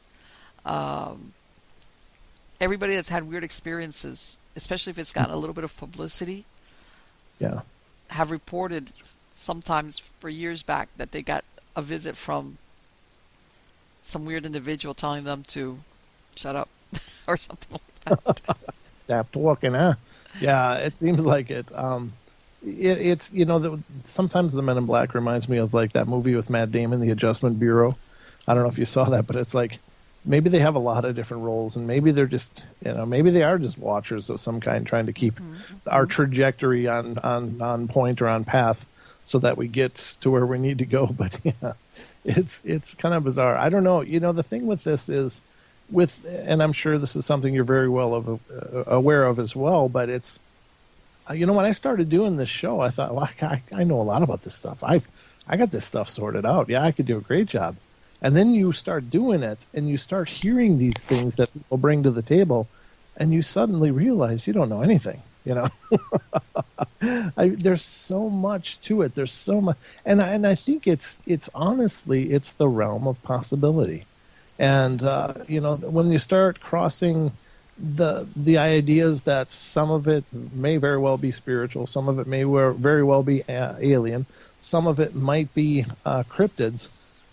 Everybody that's had weird experiences, especially if it's gotten a little bit of publicity. Yeah. Have reported sometimes for years back that they got a visit from some weird individual telling them to shut up or something like that. Stop talking, huh? Yeah, it seems like it. It's sometimes the Men in Black reminds me of like that movie with Matt Damon, The Adjustment Bureau. I don't know if you saw that, but it's like maybe they have a lot of different roles, and maybe they're just, maybe they are just watchers of some kind, trying to keep our trajectory on point or on path, so that we get to where we need to go. But yeah, it's kind of bizarre. I don't know. The thing with this is, and I'm sure this is something you're very well aware of as well, but it's, when I started doing this show, I thought, well, I know a lot about this stuff. I got this stuff sorted out. Yeah, I could do a great job. And then you start doing it, and you start hearing these things that people bring to the table, and you suddenly realize you don't know anything. There's so much to it. There's so much, and I think it's honestly, it's the realm of possibility. And when you start crossing the ideas that some of it may very well be spiritual, some of it may very well be alien, some of it might be cryptids,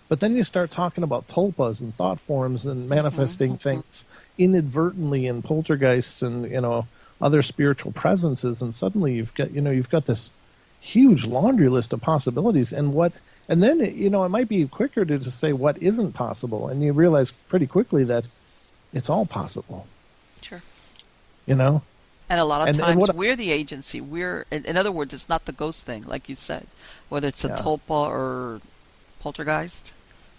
but then you start talking about tulpas and thought forms and manifesting things inadvertently in poltergeists and other spiritual presences, and suddenly you've got this huge laundry list of possibilities. And then it might be quicker to just say what isn't possible, and you realize pretty quickly that it's all possible. Sure. And a lot of times we're the agency. In other words, it's not the ghost thing, like you said, whether it's a tulpa or poltergeist.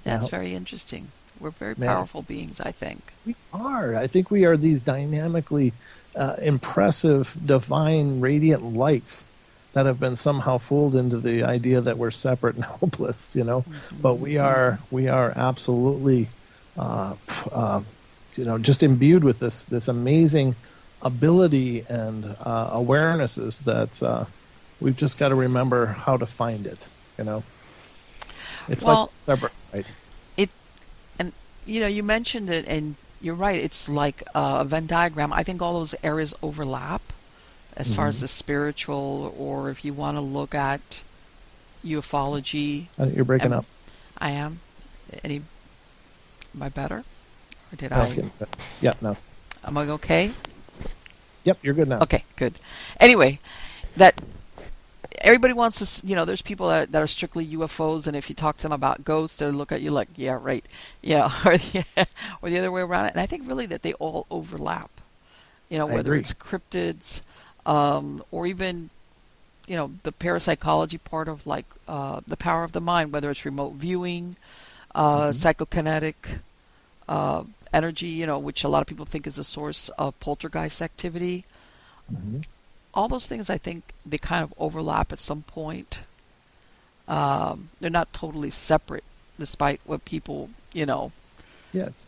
That's very interesting. We're very powerful beings, I think. We are. I think we are these dynamically impressive, divine, radiant lights that have been somehow fooled into the idea that we're separate and helpless, But we are absolutely, just imbued with this amazing ability and awarenesses that we've just got to remember how to find it, It's like separate, right? You mentioned it, and you're right. It's like a Venn diagram. I think all those areas overlap as far as the spiritual, or if you want to look at ufology. You're breaking up. I am. Am I better? Or did Yeah, no. Am I okay? Yep, you're good now. Okay, good. Anyway, that everybody wants to, there's people that are strictly UFOs, and if you talk to them about ghosts, they'll look at you like, yeah, right. Or the other way around. And I think really that they all overlap, whether it's cryptids, or even, the parapsychology part of like the power of the mind, whether it's remote viewing, psychokinetic energy, which a lot of people think is a source of poltergeist activity. All those things, I think they kind of overlap at some point. They're not totally separate, despite what people, Yes.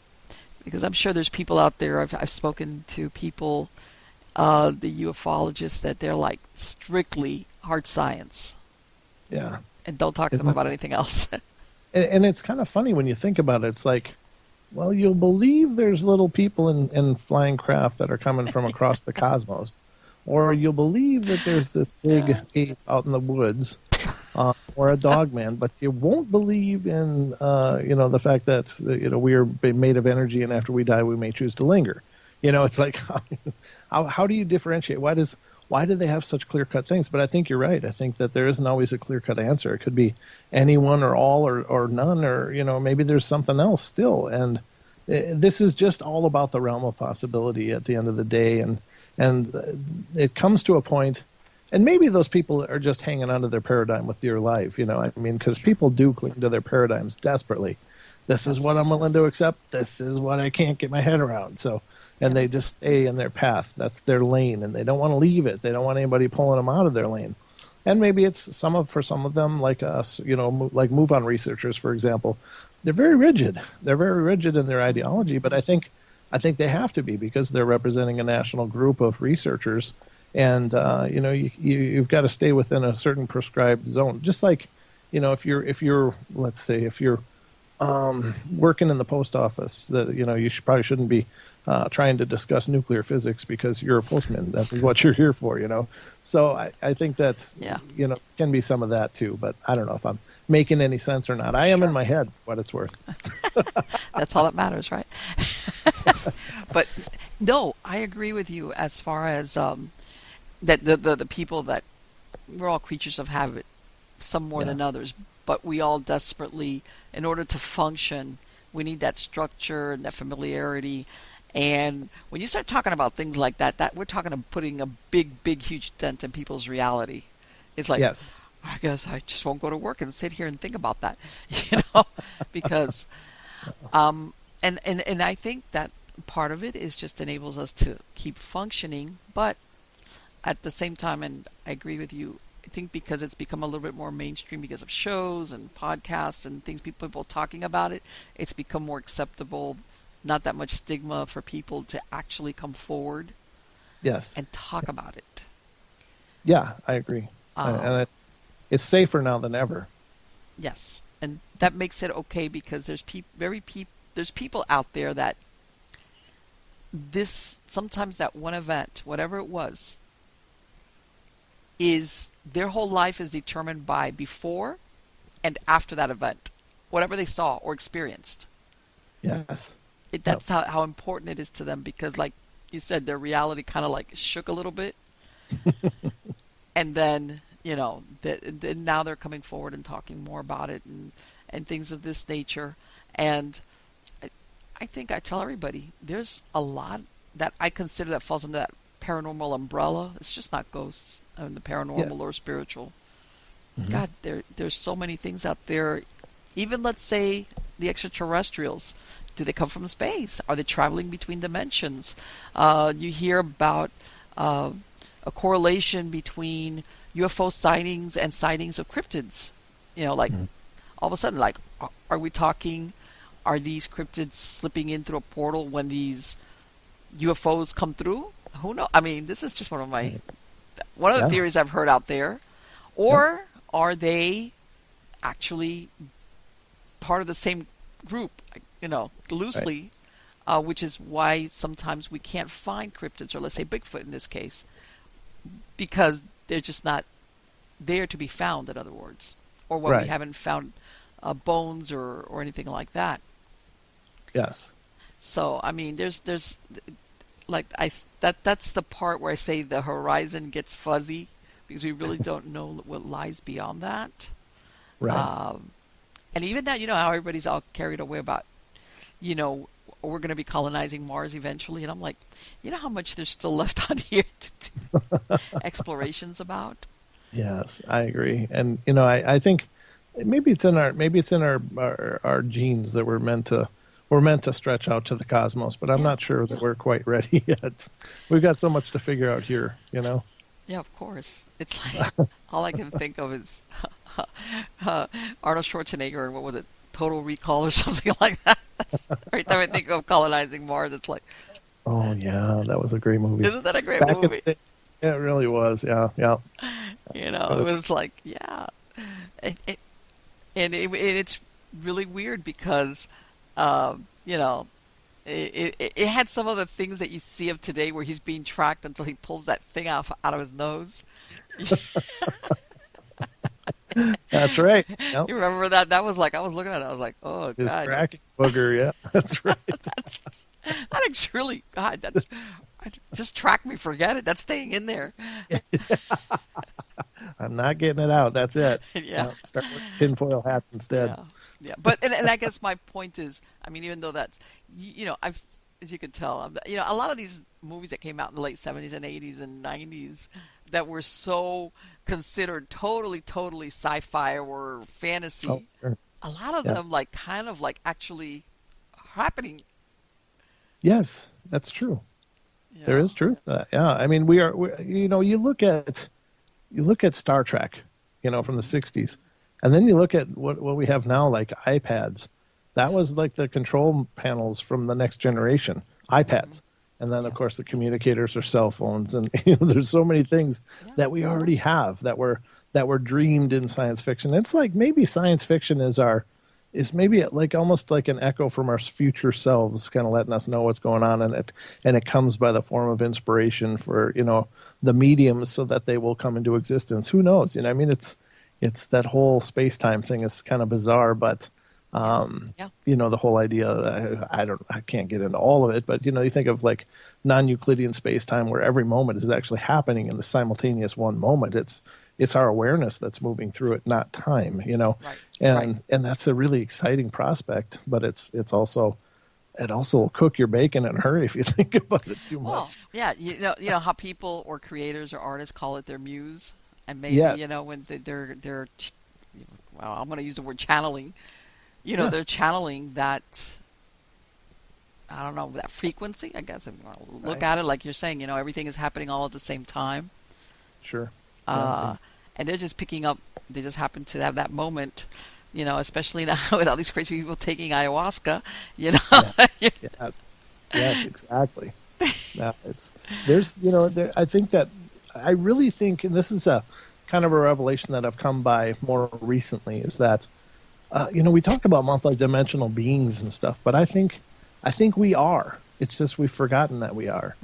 Because I'm sure there's people out there, I've spoken to people, the ufologists, that they're like strictly hard science. Yeah. And don't talk to them about anything else. And it's kind of funny when you think about it. It's like, well, you'll believe there's little people in flying craft that are coming from across the cosmos. Or you'll believe that there's this big ape out in the woods, or a dog man, but you won't believe in, the fact that, we are made of energy, and after we die, we may choose to linger. It's like, how do you differentiate? Why do they have such clear-cut things? But I think you're right. I think that there isn't always a clear-cut answer. It could be anyone or all or none, or, maybe there's something else still. And this is just all about the realm of possibility at the end of the day. And it comes to a point, and maybe those people are just hanging onto their paradigm with dear life, because people do cling to their paradigms desperately. This is what I'm willing to accept. This is what I can't get my head around. So, and they just stay in their path. That's their lane, and they don't want to leave it. They don't want anybody pulling them out of their lane. And maybe it's for some of them, like us, like move-on researchers, for example. They're very rigid. They're very rigid in their ideology, but I think they have to be, because they're representing a national group of researchers, and you've got to stay within a certain prescribed zone. Just like, if you're let's say if you're working in the post office, that you probably shouldn't be trying to discuss nuclear physics because you're a postman. That's what you're here for, So I think that's can be some of that too. But I don't know if I'm making any sense or not. I am in my head, what it's worth. That's all that matters, right? But no, I agree with you as far as that the people that we're all creatures of habit, some more than others, but we all desperately, in order to function, We need that structure and that familiarity. And when you start talking about things like that we're talking about putting a big, huge dent in people's reality. It's like, Yes. I guess I just won't go to work and sit here and think about that, you know, because, and I think that part of it is just enables us to keep functioning, but at the same time, and I agree with you, I think because it's become a little bit more mainstream because of shows and podcasts and things, people talking about it, it's become more acceptable, not that much stigma for people to actually come forward Yes. and talk about it. Yeah, I agree. And it's safer now than ever. Yes, and that makes it okay because there's there's people out there that sometimes that one event, whatever it was, is their whole life is determined by before and after that event, whatever they saw or experienced. Yes. That's how important it is to them because, like you said, their reality kind of like shook a little bit. And then, you know, now they're coming forward and talking more about it and things of this nature. And I think I tell everybody, there's a lot that I consider that falls under that paranormal umbrella. It's just not ghosts and the paranormal or spiritual. Mm-hmm. God, there's so many things out there. Even, let's say, the extraterrestrials. Do they come from space? Are they traveling between dimensions? You hear about a correlation between UFO sightings and sightings of cryptids. You know, like all of a sudden, like, are we talking, are these cryptids slipping in through a portal when these UFOs come through? Who knows? I mean, this is just one of the theories I've heard out there. Or are they actually part of the same group, you know, loosely, which is why sometimes we can't find cryptids, or let's say Bigfoot in this case, because they're just not there to be found, in other words, or when we haven't found bones or anything like that. Yes. So, I mean, there's like that's the part where I say the horizon gets fuzzy because we really don't know what lies beyond that. Right. And even now, you know how everybody's all carried away about, you know, we're going to be colonizing Mars eventually. And I'm like, you know how much there's still left on here to do explorations about? Yes, I agree. And, you know, I think maybe it's in our genes that we're meant to stretch out to the cosmos, but I'm not sure that we're quite ready yet. We've got so much to figure out here, you know? Yeah, of course. It's like, all I can think of is Arnold Schwarzenegger and what was it, Total Recall or something like that. That's, every time I think of colonizing Mars, it's like... Oh, yeah, that was a great movie. Isn't that a great movie? Yeah, it really was, yeah. You know, it was like, yeah. And it's really weird because, you know, it had some of the things that you see of today where he's being tracked until he pulls that thing out of his nose. That's right. Yep. You remember that? That was like, I was looking at it, I was like, oh, his God. tracking booger, yeah, that's right. That's really, God, just track me, forget it. That's staying in there. I'm not getting it out. That's it. Yeah. Start with tinfoil hats instead. Yeah. But, and I guess my point is, I mean, even though that's, you know, as you can tell, you know, a lot of these movies that came out in the late 70s and 80s and 90s that were so considered totally sci-fi or fantasy, a lot of them like kind of like actually happening. Yes, that's true. Yeah. There is truth to that. Yeah, I mean, we you know, you look at Star Trek, you know, from the 60s, and then you look at what we have now, like iPads. That was like the control panels from the next generation, iPads. And then, of course, the communicators are cell phones, and you know, there's so many things that we already have that were dreamed in science fiction. It's like maybe science fiction is maybe like almost like an echo from our future selves, kind of letting us know what's going on, and it comes by the form of inspiration for, you know, the mediums so that they will come into existence. Who knows? You know, I mean, it's that whole space time thing is kind of bizarre, but. You know, the whole idea, I can't get into all of it, but, you know, you think of like non-Euclidean space-time where every moment is actually happening in the simultaneous one moment. it's our awareness that's moving through it, not time, Right. and that's a really exciting prospect, but it also will cook your bacon in a hurry if you think about it too much. Well, yeah, you know how people or creators or artists call it their muse, and maybe Yeah. when they're well, I'm going to use the word channeling. Yeah. They're channeling that. I don't know, that frequency. I guess if you want to look Right. at it like you're saying, everything is happening all at the same time. Sure. And they're just picking up. They just happen to have that moment. Especially now with all these crazy people taking ayahuasca. Yeah. Yes, exactly. Yeah, I think that I really think, and this is a kind of a revelation that I've come by more recently, is that we talk about multidimensional beings and stuff, but I think we are. It's just we've forgotten that we are,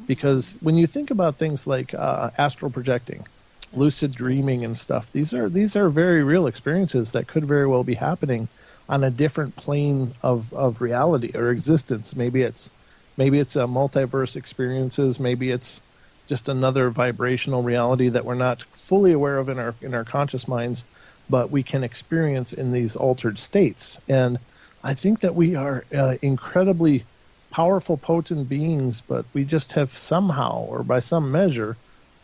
because when you think about things like astral projecting, lucid dreaming, and stuff, these are very real experiences that could very well be happening on a different plane of reality or existence. Maybe it's a multiverse experiences. Maybe it's just another vibrational reality that we're not fully aware of in our conscious minds, but we can experience in these altered states. And I think that we are incredibly powerful, potent beings, but we just have somehow, or by some measure,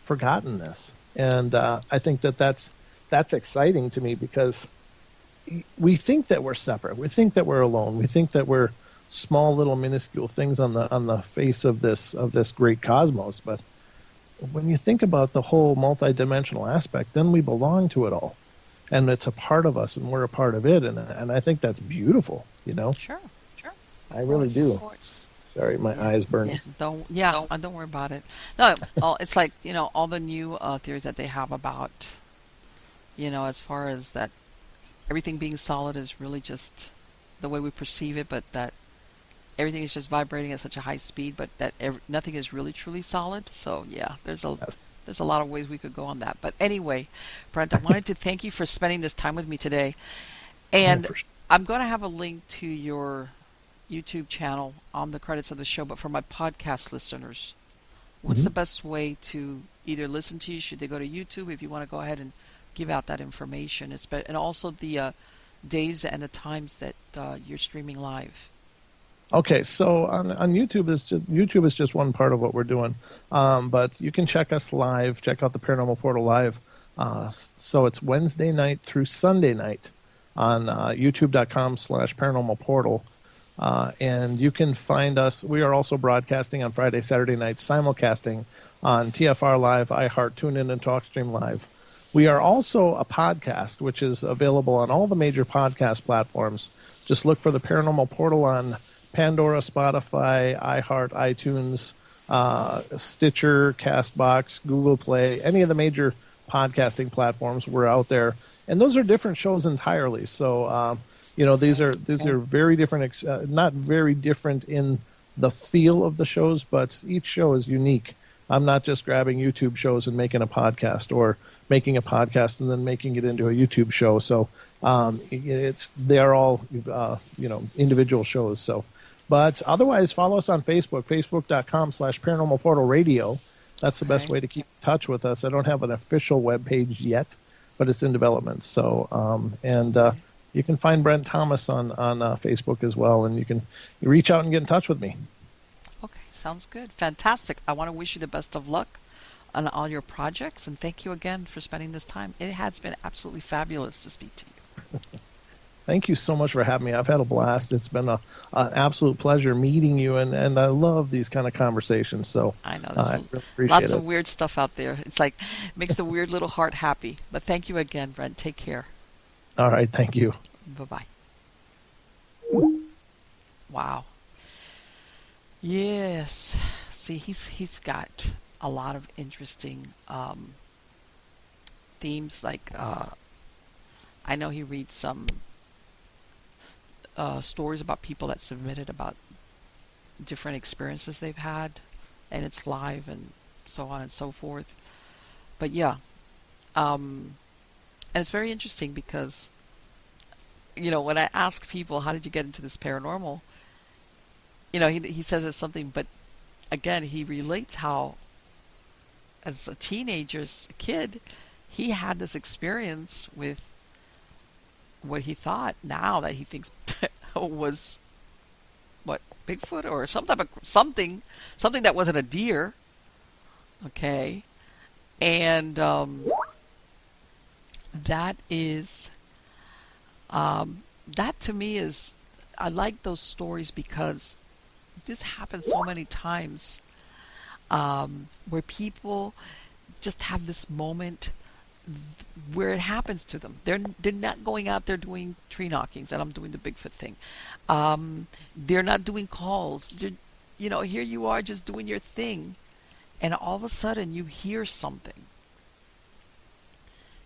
forgotten this. And I think that's exciting to me, because we think that we're separate. We think that we're alone. We think that we're small, little, minuscule things on the face of this great cosmos. But when you think about the whole multidimensional aspect, then we belong to it all, and it's a part of us, and we're a part of it. And I think that's beautiful. Sure. I really do. Of course. Sorry, my eyes burning. Don't worry about it. No, it's like all the new theories that they have about as far as that everything being solid is really just the way we perceive it, but that everything is just vibrating at such a high speed, but that nothing is really truly solid. So yeah, there's a lot of ways we could go on that. But anyway, Brent, I wanted to thank you for spending this time with me today, and I'm going to have a link to your YouTube channel on the credits of the show. But for my podcast listeners, what's the best way to either listen to you? Should they go to YouTube? If you want to go ahead and give out that information, and also the days and the times that you're streaming live. Okay, so on YouTube is just one part of what we're doing, but you can check us live. Check out the Paranormal Portal live. So it's Wednesday night through Sunday night on YouTube.com/Paranormal Portal. And you can find us. We are also broadcasting on Friday, Saturday nights, simulcasting on TFR Live, iHeart, TuneIn, and TalkStream Live. We are also a podcast, which is available on all the major podcast platforms. Just look for the Paranormal Portal on Pandora, Spotify, iHeart, iTunes, Stitcher, Castbox, Google Play, any of the major podcasting platforms. We're out there. And those are different shows entirely. So, these are very different, not very different in the feel of the shows, but each show is unique. I'm not just grabbing YouTube shows and making a podcast, or making a podcast and then making it into a YouTube show. So they are all individual shows. So, but otherwise, follow us on Facebook, facebook.com/Paranormal Portal Radio. That's the best way to keep in touch with us. I don't have an official web page yet, but it's in development. So you can find Brent Thomas on Facebook as well, and you can reach out and get in touch with me. Okay, sounds good. Fantastic. I want to wish you the best of luck on all your projects, and thank you again for spending this time. It has been absolutely fabulous to speak to you. Thank you so much for having me. I've had a blast. It's been an absolute pleasure meeting you, and I love these kind of conversations. So I know I there's really appreciate lots it. of weird stuff out there. It's like makes the weird little heart happy. But thank you again, Brent. Take care. All right, thank you. Bye-bye. Wow. Yes. See, he's got a lot of interesting themes. Like I know he reads some stories about people that submitted about different experiences they've had, and it's live and so on and so forth. But yeah, and it's very interesting because when I ask people, how did you get into this paranormal, he says it's something, but again, he relates how as a teenager, as a kid, he had this experience with what he thought now that he thinks was what, Bigfoot or some type of something that wasn't a deer. Okay. And that is that to me is, I like those stories because this happens so many times where people just have this moment where it happens to them. They're not going out there doing tree knockings, and I'm doing the Bigfoot thing. They're not doing calls. They're, here you are just doing your thing, and all of a sudden you hear something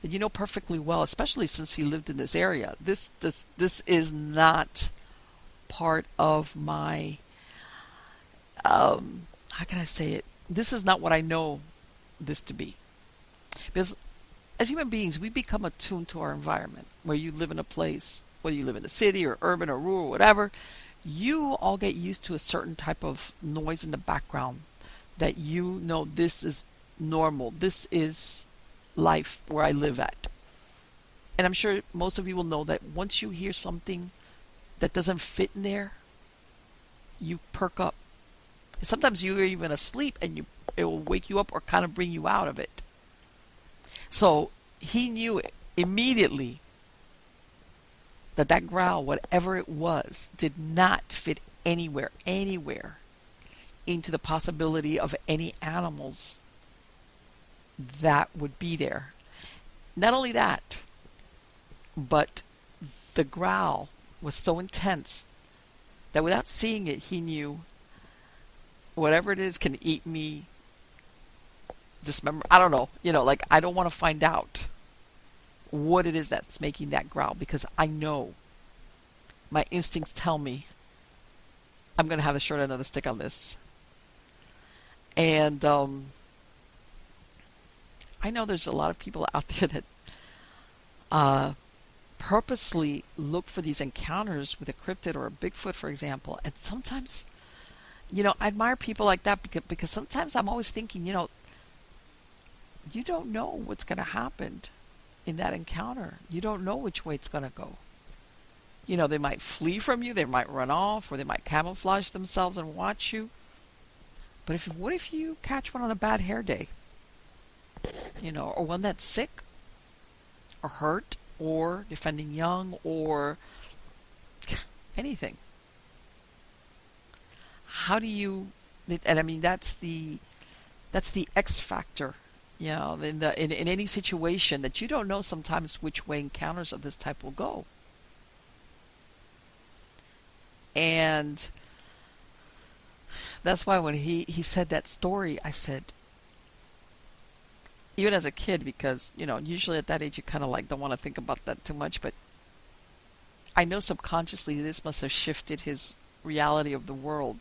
that you know perfectly well, especially since you lived in this area. This is not part of my, how can I say it? This is not what I know this to be. Because as human beings, we become attuned to our environment. Where you live in a place, whether you live in a city or urban or rural, whatever, you all get used to a certain type of noise in the background that you know this is normal. This is life where I live at. And I'm sure most of you will know that once you hear something that doesn't fit in there, you perk up. Sometimes you're even asleep and it will wake you up or kind of bring you out of it. So he knew immediately that growl, whatever it was, did not fit anywhere into the possibility of any animals that would be there. Not only that, but the growl was so intense that without seeing it, he knew whatever it is can eat me, dismember. I don't know. I don't want to find out what it is that's making that growl, because I know my instincts tell me I'm going to have a short end of the stick on this. And I know there's a lot of people out there that purposely look for these encounters with a cryptid or a Bigfoot, for example. And sometimes, I admire people like that because sometimes I'm always thinking, you don't know what's going to happen in that encounter. You don't know which way it's going to go. They might flee from you, they might run off, or they might camouflage themselves and watch you. But what if you catch one on a bad hair day? Or one that's sick, or hurt, or defending young, or anything. How do you? And I mean, that's the X factor. In any situation that you don't know sometimes which way encounters of this type will go. And that's why when he said that story, I said, even as a kid, because, usually at that age you kind of don't want to think about that too much, but I know subconsciously this must have shifted his reality of the world.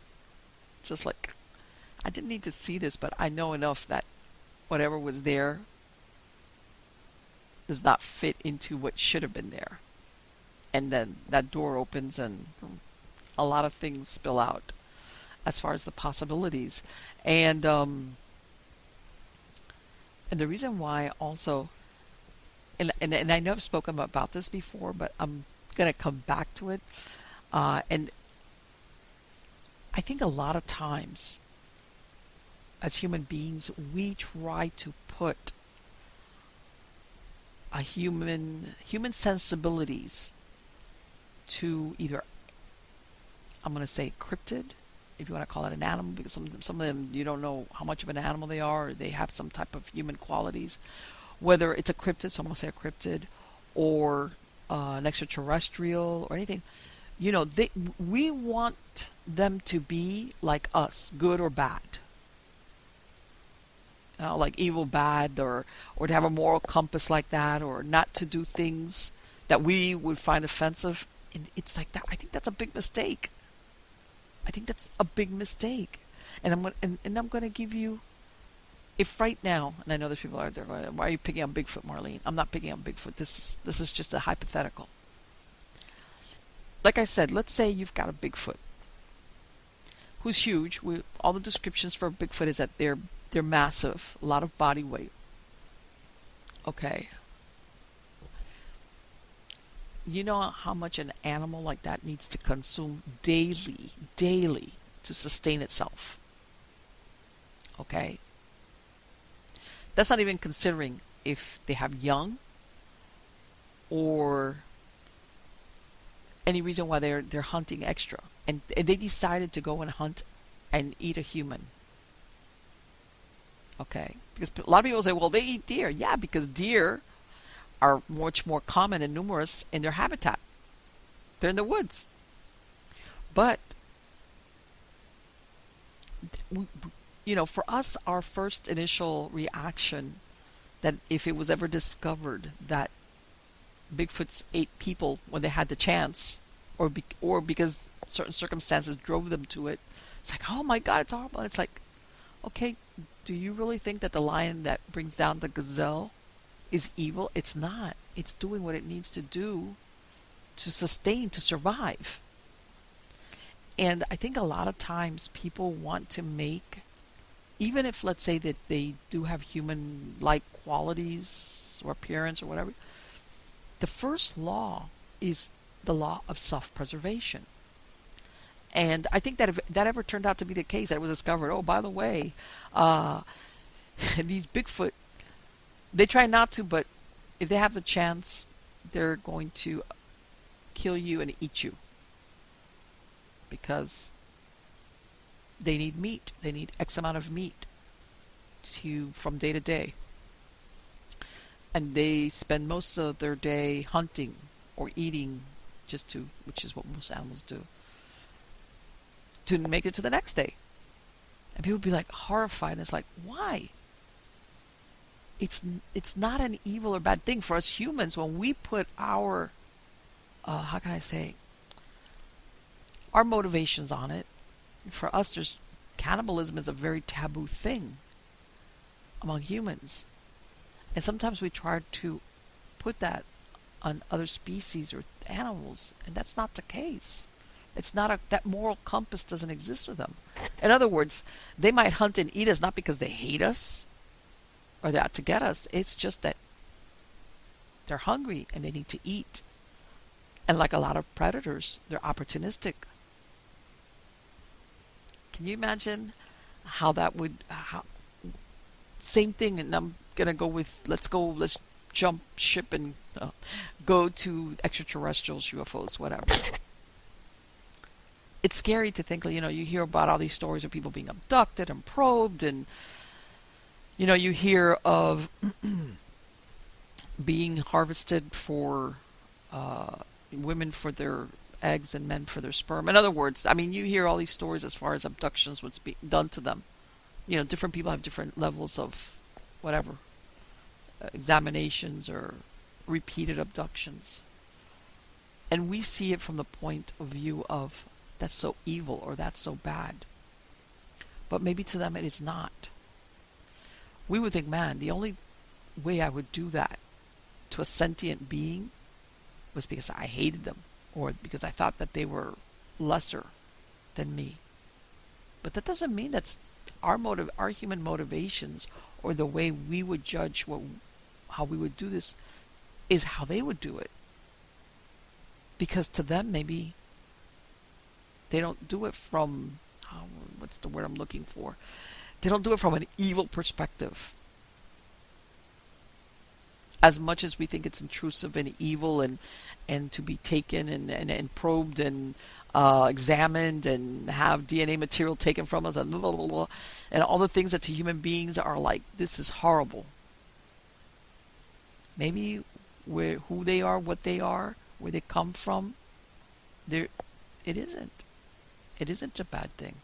Just I didn't need to see this, but I know enough that whatever was there does not fit into what should have been there. And then that door opens and a lot of things spill out as far as the possibilities. And the reason why also, and I know I've spoken about this before, but I'm going to come back to it. And I think a lot of times, as human beings, we try to put a human sensibilities to either, I'm going to say cryptid, if you want to call it an animal, because some of them you don't know how much of an animal they are, or they have some type of human qualities. Whether it's a cryptid, so I'm going to say a cryptid, or an extraterrestrial, or anything. We want them to be like us, good or bad. Like evil, bad, or to have a moral compass like that, or not to do things that we would find offensive. And it's like that. I think that's a big mistake. And I'm going to give you, if right now, and I know there's people out there going, why are you picking on Bigfoot, Marlene? I'm not picking on Bigfoot. This is just a hypothetical. Like I said, let's say you've got a Bigfoot who's huge. All the descriptions for a Bigfoot is that they're massive, a lot of body weight. Okay. You know how much an animal like that needs to consume daily to sustain itself. Okay? That's not even considering if they have young or any reason why they're hunting extra. And they decided to go and hunt and eat a human. Okay? Because a lot of people say, well, they eat deer. Yeah, because deer are much more common and numerous in their habitat. They're in the woods. But, for us, our first initial reaction that if it was ever discovered that Bigfoots ate people when they had the chance, or because certain circumstances drove them to it, it's like, oh my God, it's horrible. And it's like, okay, do you really think that the lion that brings down the gazelle is evil? It's not. It's doing what it needs to do to sustain, to survive. And I think a lot of times people want to make, even if let's say that they do have human-like qualities or appearance or whatever, the first law is the law of self-preservation. And I think that if that ever turned out to be the case, that it was discovered, oh, by the way, these Bigfoot, they try not to, but if they have the chance, they're going to kill you and eat you. Because they need meat. They need X amount of meat from day to day. And they spend most of their day hunting or eating, which is what most animals do, to make it to the next day. And people would be like horrified. And it's like, why? It's not an evil or bad thing for us humans when we put our, how can I say, our motivations on it. For us, cannibalism is a very taboo thing among humans. And sometimes we try to put that on other species or animals, and that's not the case. It's not that moral compass doesn't exist with them. In other words, they might hunt and eat us not because they hate us or they're out to get us. It's just that they're hungry and they need to eat. And like a lot of predators, they're opportunistic. Can you imagine how that would, same thing, and I'm going to go with, let's jump ship and go to extraterrestrials, UFOs, whatever. It's scary to think, you hear about all these stories of people being abducted and probed, and, you hear of being harvested for women for their eggs and men for their sperm. In other words, you hear all these stories as far as abductions, what's being done to them. Different people have different levels of whatever, examinations or repeated abductions. And we see it from the point of view of, that's so evil or that's so bad. But maybe to them it is not. We would think, man, the only way I would do that to a sentient being was because I hated them or because I thought that they were lesser than me. But that doesn't mean that's our human motivations or the way we would judge how we would do this is how they would do it. Because to them, maybe they don't do it from, what's the word I'm looking for? They don't do it from an evil perspective. As much as we think it's intrusive and evil and to be taken and probed and examined and have DNA material taken from us and blah, blah, blah, and all the things that to human beings are like, this is horrible. Maybe who they are, what they are, where they come from, it isn't. It isn't a bad thing.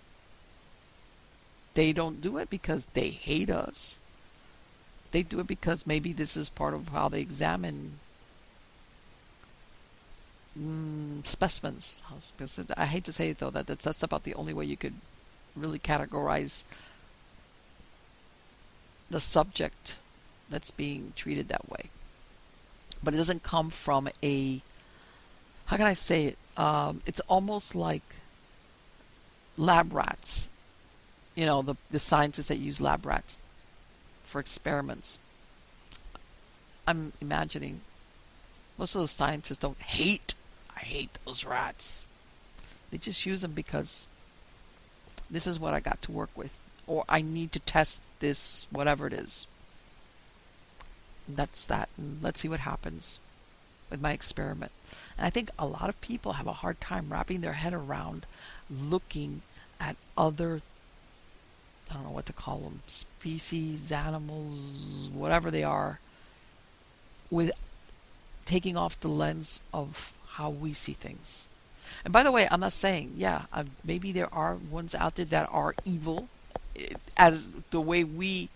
They don't do it because they hate us. They do it because maybe this is part of how they examine specimens. Because I hate to say it though, that's about the only way you could really categorize the subject that's being treated that way. But it doesn't come from how can I say it? It's almost like lab rats. The scientists that use lab rats for experiments. I'm imagining most of those scientists don't hate, I hate those rats. They just use them because this is what I got to work with, or I need to test this, whatever it is. And that's that, and let's see what happens with my experiment. And I think a lot of people have a hard time wrapping their head around looking at other, I don't know what to call them, species, animals, whatever they are, with taking off the lens of how we see things. And by the way, I'm not saying, maybe there are ones out there that are evil, as the way we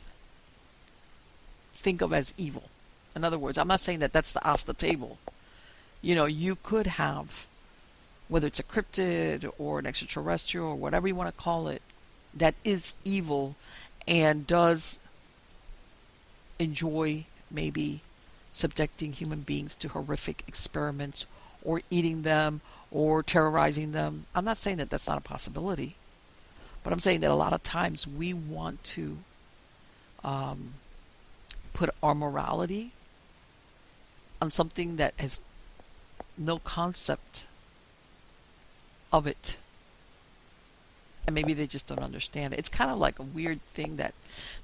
think of as evil. In other words, I'm not saying that that's off the table. You could have, whether it's a cryptid or an extraterrestrial or whatever you want to call it, that is evil and does enjoy maybe subjecting human beings to horrific experiments or eating them or terrorizing them. I'm not saying that that's not a possibility, but I'm saying that a lot of times we want to put our morality on something that has no concept of it. And maybe they just don't understand it. It's kind of like a weird thing that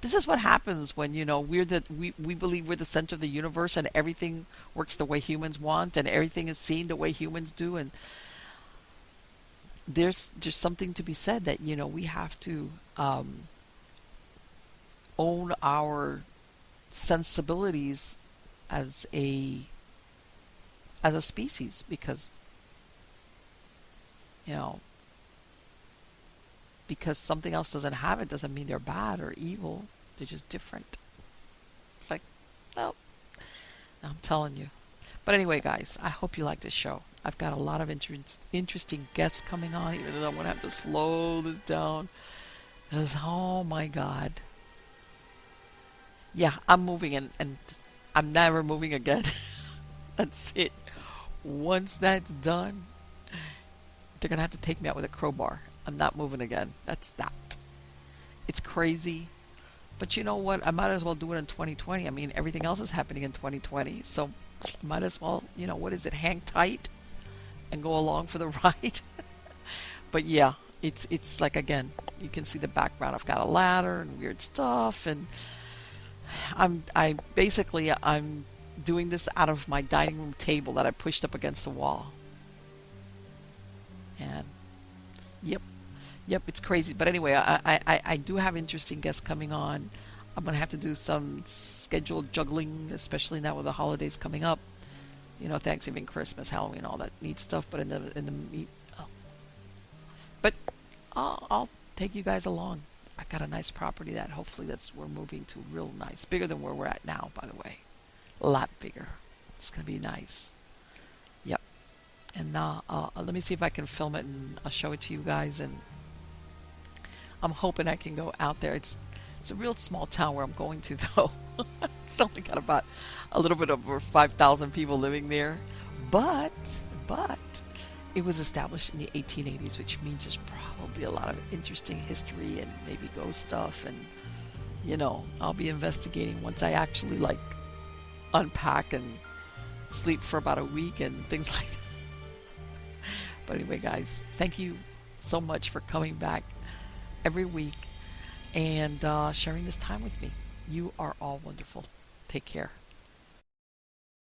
this is what happens when, we believe we're the center of the universe and everything works the way humans want and everything is seen the way humans do. And there's just something to be said that, we have to own our sensibilities as a species, because because something else doesn't have it doesn't mean they're bad or evil. They're just different. It's like, no, I'm telling you. But anyway, guys, I hope you like this show. I've got a lot of interesting guests coming on, even though I'm going to have to slow this down. Because, oh my God. Yeah, I'm moving and I'm never moving again. That's it. Once that's done, they're going to have to take me out with a crowbar. I'm not moving again. That's that. It's crazy. But you know what? I might as well do it in 2020. I mean, everything else is happening in 2020. So I might as well, what is it? Hang tight and go along for the ride. But yeah, it's like, again, you can see the background. I've got a ladder and weird stuff. And I'm doing this out of my dining room table that I pushed up against the wall. And Yep, it's crazy. But anyway, I do have interesting guests coming on. I'm going to have to do some scheduled juggling, especially now with the holidays coming up. Thanksgiving, Christmas, Halloween, all that neat stuff. But I'll take you guys along. I got a nice property that hopefully we're moving to real nice. Bigger than where we're at now, by the way. A lot bigger. It's going to be nice. Yep. And let me see if I can film it and I'll show it to you guys. And I'm hoping I can go out there. It's a real small town where I'm going to, though. It's only got about a little bit over 5,000 people living there. But it was established in the 1880s, which means there's probably a lot of interesting history and maybe ghost stuff. And, I'll be investigating once I actually, unpack and sleep for about a week and things like that. But anyway, guys, thank you so much for coming back every week and sharing this time with me. You are all wonderful. Take care.